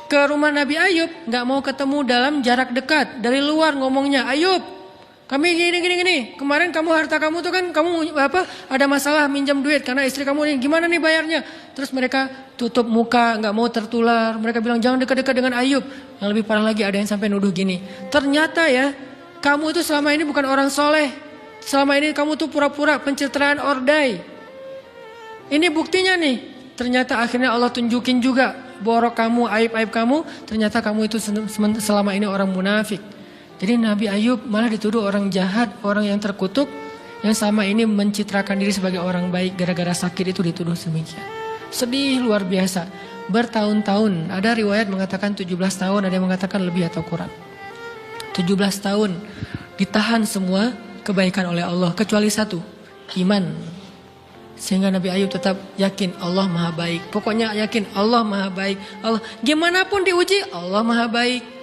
ke rumah Nabi Ayub. Gak mau ketemu dalam jarak dekat. Dari luar ngomongnya, Ayub kami gini. Kemarin kamu harta kamu tuh kan kamu ada masalah minjam duit karena istri kamu ini gimana nih bayarnya? Terus mereka tutup muka, nggak mau tertular. Mereka bilang jangan dekat-dekat dengan Ayub. Yang lebih parah lagi ada yang sampai nuduh gini. Ternyata ya kamu itu selama ini bukan orang soleh. Selama ini kamu tuh pura-pura pencitraan ordai. Ini buktinya nih. Ternyata akhirnya Allah tunjukin juga borok kamu, aib-aib kamu. Ternyata kamu itu selama ini orang munafik. Jadi Nabi Ayub malah dituduh orang jahat, orang yang terkutuk, yang sama ini mencitrakan diri sebagai orang baik gara-gara sakit itu dituduh demikian. Sedih luar biasa. Bertahun-tahun, ada riwayat mengatakan 17 tahun, ada yang mengatakan lebih atau kurang. 17 tahun ditahan semua kebaikan oleh Allah kecuali 1, iman. Sehingga Nabi Ayub tetap yakin Allah Maha Baik. Pokoknya yakin Allah Maha Baik. Allah gimana pun diuji, Allah Maha Baik.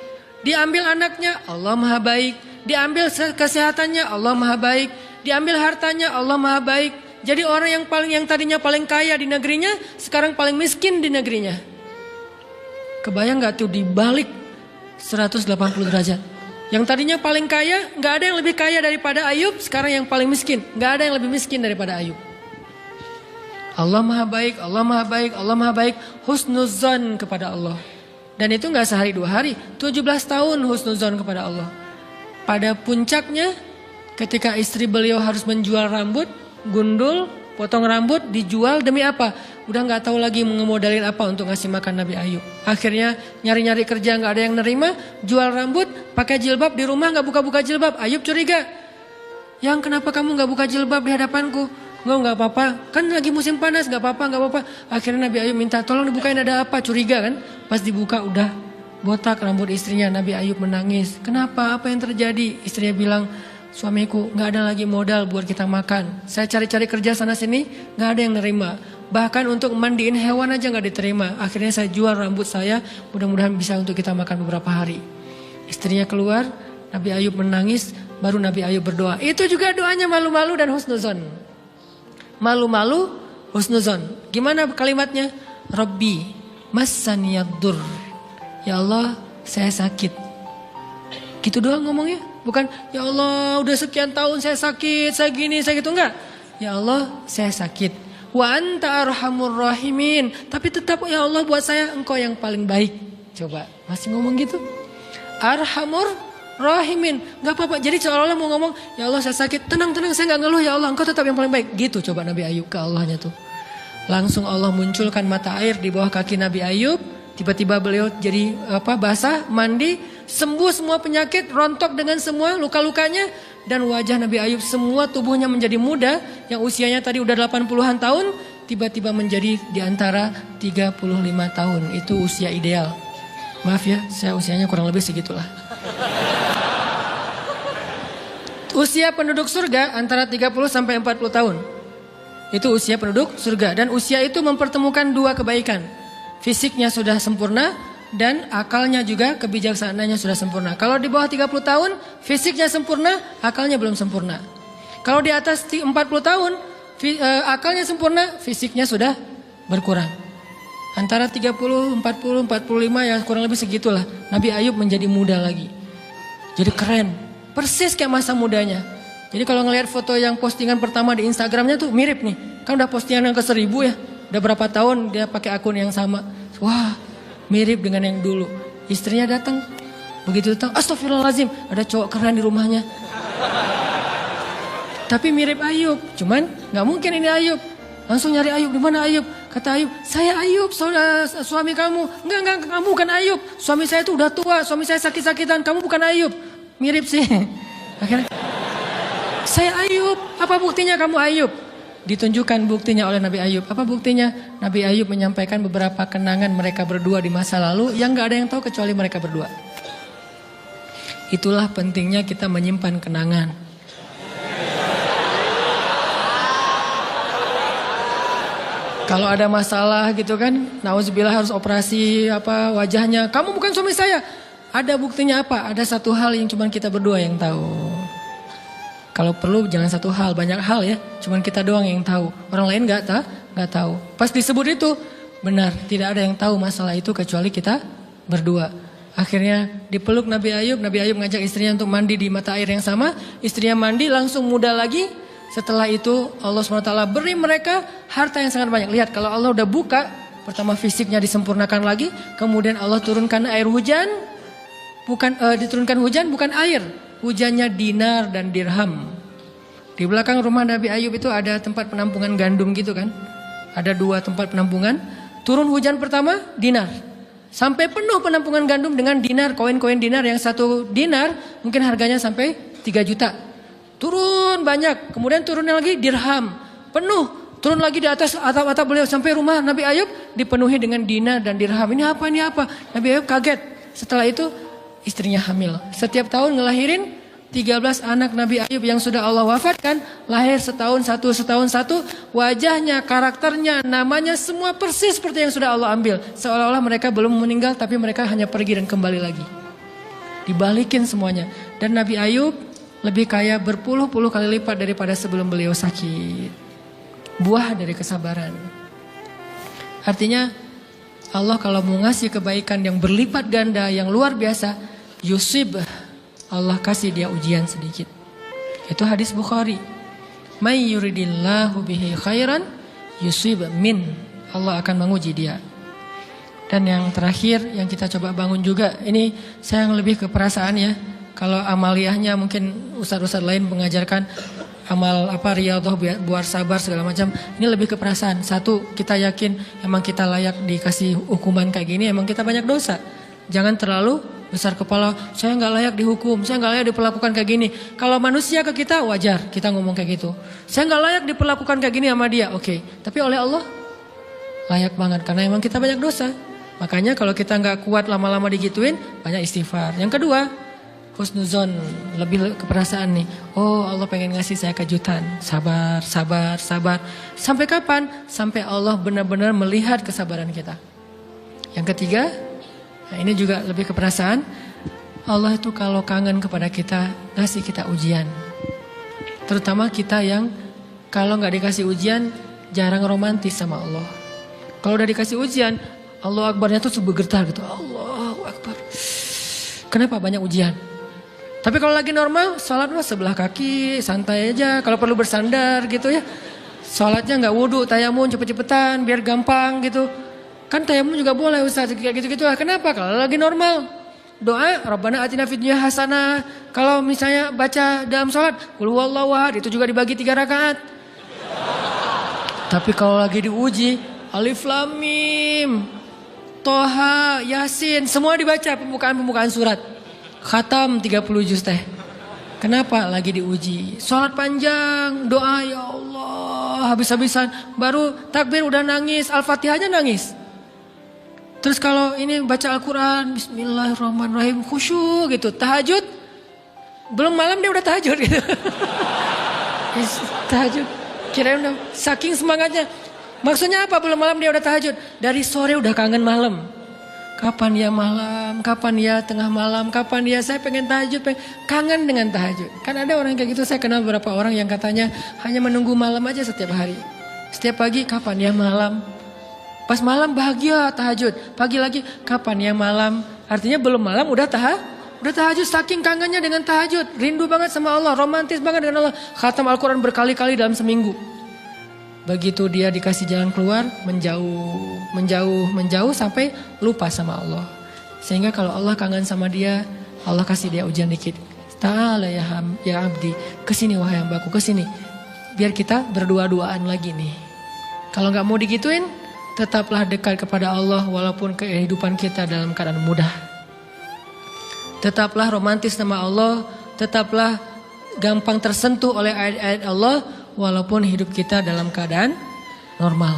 Diambil anaknya, Allah Maha Baik. Diambil kesehatannya, Allah Maha Baik. Diambil hartanya, Allah Maha Baik. Jadi orang yang tadinya paling kaya di negerinya, sekarang paling miskin di negerinya. Kebayang gak tuh dibalik 180 derajat. Yang tadinya paling kaya, gak ada yang lebih kaya daripada Ayub. Sekarang yang paling miskin, gak ada yang lebih miskin daripada Ayub. Allah Maha Baik, Allah Maha Baik, Allah Maha Baik. Husnuzan kepada Allah. Dan itu gak sehari 2 hari. 17 tahun husnuzon kepada Allah. Pada puncaknya ketika istri beliau harus menjual rambut, gundul, potong rambut, dijual demi apa? Udah gak tahu lagi ngemodalin apa untuk ngasih makan Nabi Ayub. Akhirnya nyari-nyari kerja gak ada yang nerima. Jual rambut, pakai jilbab, di rumah gak buka-buka jilbab. Ayub curiga. Yang kenapa kamu gak buka jilbab di hadapanku? Gak apa-apa, kan lagi musim panas, gak apa-apa. Akhirnya Nabi Ayub minta tolong dibukain ada apa, curiga kan. Pas dibuka udah botak rambut istrinya. Nabi Ayub menangis. Kenapa, apa yang terjadi? Istrinya bilang, suamiku gak ada lagi modal buat kita makan. Saya cari-cari kerja sana sini, gak ada yang nerima. Bahkan untuk mandiin hewan aja gak diterima. Akhirnya saya jual rambut saya, mudah-mudahan bisa untuk kita makan beberapa hari. Istrinya keluar, Nabi Ayub menangis, baru Nabi Ayub berdoa. Itu juga doanya malu-malu dan husnuzon. Malu-malu, husnuzon. Gimana kalimatnya? Rabbi massaniyaddur. Ya Allah, saya sakit. Gitu doang ngomongnya. Bukan, ya Allah udah sekian tahun saya sakit, saya gini, saya gitu. Enggak. Ya Allah, saya sakit. Wa anta arhamur rahimin. Tapi tetap ya Allah buat saya engkau yang paling baik. Coba masih ngomong gitu. Arhamur rahimin. Gak apa-apa. Jadi seolah-olah mau ngomong ya Allah saya sakit. Tenang-tenang saya gak ngeluh ya Allah engkau tetap yang paling baik. Gitu coba Nabi Ayub ke Allahnya tuh. Langsung Allah munculkan mata air di bawah kaki Nabi Ayub. Tiba-tiba beliau jadi basah, mandi. Sembuh semua penyakit, rontok dengan semua luka-lukanya. Dan wajah Nabi Ayub semua tubuhnya menjadi muda. Yang usianya tadi udah 80-an tahun. Tiba-tiba menjadi di antara 35 tahun. Itu usia ideal. Maaf ya, saya usianya kurang lebih segitulah. Usia penduduk surga antara 30 sampai 40 tahun. Itu usia penduduk surga. Dan usia itu mempertemukan dua kebaikan. Fisiknya sudah sempurna. Dan akalnya juga kebijaksanaannya sudah sempurna. Kalau di bawah 30 tahun fisiknya sempurna, akalnya belum sempurna. Kalau di atas 40 tahun akalnya sempurna, fisiknya sudah berkurang. Antara 30, 40, 45 ya kurang lebih segitulah. Nabi Ayub menjadi muda lagi. Jadi keren. Persis kayak masa mudanya. Jadi kalau ngelihat foto yang postingan pertama di Instagramnya tuh mirip nih. Kan udah postingan yang ke 1000 ya. Udah berapa tahun dia pakai akun yang sama. Wah, mirip dengan yang dulu. Istrinya datang. Begitu datang, astagfirullahaladzim, ada cowok keren di rumahnya. Tapi mirip Ayub. Cuman gak mungkin ini Ayub. Langsung nyari Ayub, di mana Ayub? Kata Ayub, saya Ayub, suami kamu. Enggak, kamu bukan Ayub. Suami saya itu udah tua, suami saya sakit-sakitan. Kamu bukan Ayub. Mirip sih. Akhirnya, saya Ayub. Apa buktinya kamu Ayub? Ditunjukkan buktinya oleh Nabi Ayub. Apa buktinya? Nabi Ayub menyampaikan beberapa kenangan mereka berdua di masa lalu yang gak ada yang tahu kecuali mereka berdua. Itulah pentingnya kita menyimpan kenangan. Kalau ada masalah gitu kan, nauzubillah harus operasi wajahnya. Kamu bukan suami saya. Ada buktinya apa? Ada satu hal yang cuma kita berdua yang tahu. Kalau perlu jangan satu hal, banyak hal ya. Cuman kita doang yang tahu. Orang lain nggak tahu. Pas disebut itu benar, tidak ada yang tahu masalah itu kecuali kita berdua. Akhirnya dipeluk Nabi Ayub. Nabi Ayub ngajak istrinya untuk mandi di mata air yang sama. Istrinya mandi langsung muda lagi. Setelah itu Allah SWT beri mereka harta yang sangat banyak. Lihat kalau Allah udah buka, pertama fisiknya disempurnakan lagi. Kemudian Allah turunkan air hujan. Diturunkan hujan bukan air. Hujannya dinar dan dirham. Di belakang rumah Nabi Ayub itu ada tempat penampungan gandum gitu kan. Ada 2 tempat penampungan. Turun hujan pertama dinar. Sampai penuh penampungan gandum dengan dinar. Koin-koin dinar yang 1 dinar mungkin harganya sampai 3 juta. Turun banyak. Kemudian turunnya lagi dirham. Penuh. Turun lagi di atas atap-atap beliau. Sampai rumah Nabi Ayub dipenuhi dengan dinar dan dirham. Ini apa? Nabi Ayub kaget. Setelah itu istrinya hamil. Setiap tahun ngelahirin 13 anak Nabi Ayub yang sudah Allah wafatkan. Lahir setahun satu. Wajahnya, karakternya, namanya semua persis seperti yang sudah Allah ambil. Seolah-olah mereka belum meninggal tapi mereka hanya pergi dan kembali lagi. Dibalikin semuanya. Dan Nabi Ayub lebih kaya berpuluh-puluh kali lipat daripada sebelum beliau sakit. Buah dari kesabaran. Artinya Allah kalau mau ngasih kebaikan yang berlipat ganda, yang luar biasa, yusib, Allah kasih dia ujian sedikit. Itu hadis Bukhari. May yuridillahu bihi khairan yusib min. Allah akan menguji dia. Dan yang terakhir yang kita coba bangun juga, ini saya yang lebih ke perasaan ya. Kalau amaliyahnya mungkin ustadz-ustadz lain mengajarkan amal riyadhah buat sabar segala macam. Ini lebih ke perasaan. Satu, kita yakin emang kita layak dikasih hukuman kayak gini, emang kita banyak dosa. Jangan terlalu besar kepala, saya nggak layak dihukum, saya nggak layak diperlakukan kayak gini. Kalau manusia ke kita wajar kita ngomong kayak gitu. Saya nggak layak diperlakukan kayak gini sama dia, oke. Tapi oleh Allah layak banget karena emang kita banyak dosa. Makanya kalau kita nggak kuat lama-lama digituin, banyak istighfar. Yang kedua, husnuzon, lebih keperasaan nih. Oh Allah pengen ngasih saya kejutan, sabar. Sampai kapan? Sampai Allah benar-benar melihat kesabaran kita. Yang ketiga, nah ini juga lebih ke perasaan. Allah itu kalau kangen kepada kita, ngasih kita ujian. Terutama kita yang kalau nggak dikasih ujian, jarang romantis sama Allah. Kalau udah dikasih ujian, Allah Akbarnya tuh bergetar gitu. Allahu Akbar. Kenapa banyak ujian? Tapi kalau lagi normal, sholat mah sebelah kaki, santai aja. Kalau perlu bersandar gitu ya. Sholatnya nggak wudhu, tayamum cepet-cepetan, biar gampang gitu. Kan tayamum juga boleh Ustaz, kayak gitu-gitu lah. Kenapa? Kalau lagi normal, doa, Rabbana atina fid dunya hasanah. Kalau misalnya baca dalam sholat, qul huwallahu ahad, itu juga dibagi 3 rakaat. Tapi kalau lagi diuji, Alif Lam Mim, Toha, Yasin, semua dibaca pembukaan surat. Khatam 30 juz teh. Kenapa? Lagi diuji. Sholat panjang, doa ya Allah, habis-habisan. Baru takbir udah nangis, Al-Fatihah aja nangis. Terus kalau ini baca Al-Quran, Bismillahirrahmanirrahim, khusyuk gitu. Tahajud, belum malam dia udah tahajud gitu. Tahajud, kirain udah saking semangatnya. Maksudnya apa? Belum malam dia udah tahajud. Dari sore udah kangen malam. Kapan ya malam, kapan ya tengah malam, kapan ya saya pengen tahajud, kangen dengan tahajud. Kan ada orang kayak gitu, saya kenal beberapa orang yang katanya hanya menunggu malam aja setiap hari. Setiap pagi, kapan ya malam. Pas malam bahagia tahajud, pagi lagi kapan ya malam. Artinya belum malam udah tahajud, saking kangennya dengan tahajud. Rindu banget sama Allah, romantis banget dengan Allah. Khatam Al-Quran berkali-kali dalam seminggu. Begitu dia dikasih jalan keluar, menjauh sampai lupa sama Allah. Sehingga kalau Allah kangen sama dia, Allah kasih dia ujian dikit. Ta'ala ya abdi, kesini wahai hambaku, kesini. Biar kita berdua-duaan lagi nih. Kalau gak mau digituin, tetaplah dekat kepada Allah walaupun kehidupan kita dalam keadaan mudah. Tetaplah romantis sama Allah, tetaplah gampang tersentuh oleh ayat-ayat Allah walaupun hidup kita dalam keadaan normal.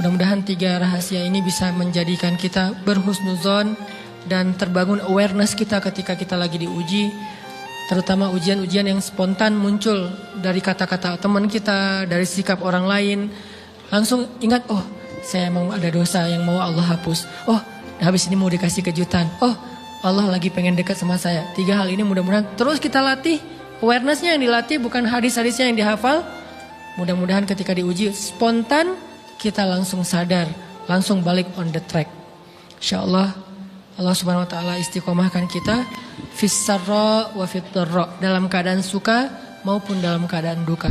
Mudah-mudahan 3 rahasia ini bisa menjadikan kita berhusnuzon dan terbangun awareness kita ketika kita lagi diuji. Terutama ujian-ujian yang spontan muncul dari kata-kata teman kita, dari sikap orang lain. Langsung ingat, oh saya mau ada dosa yang mau Allah hapus. Oh habis ini mau dikasih kejutan. Oh Allah lagi pengen dekat sama saya. 3 hal ini mudah-mudahan terus kita latih. Awarenessnya yang dilatih, bukan hadis-hadisnya yang dihafal. Mudah-mudahan ketika diuji spontan kita langsung sadar, langsung balik on the track. InsyaAllah Allah subhanahu wa ta'ala istiqomahkan kita fis sarra wa fit dharra, dalam keadaan suka maupun dalam keadaan duka.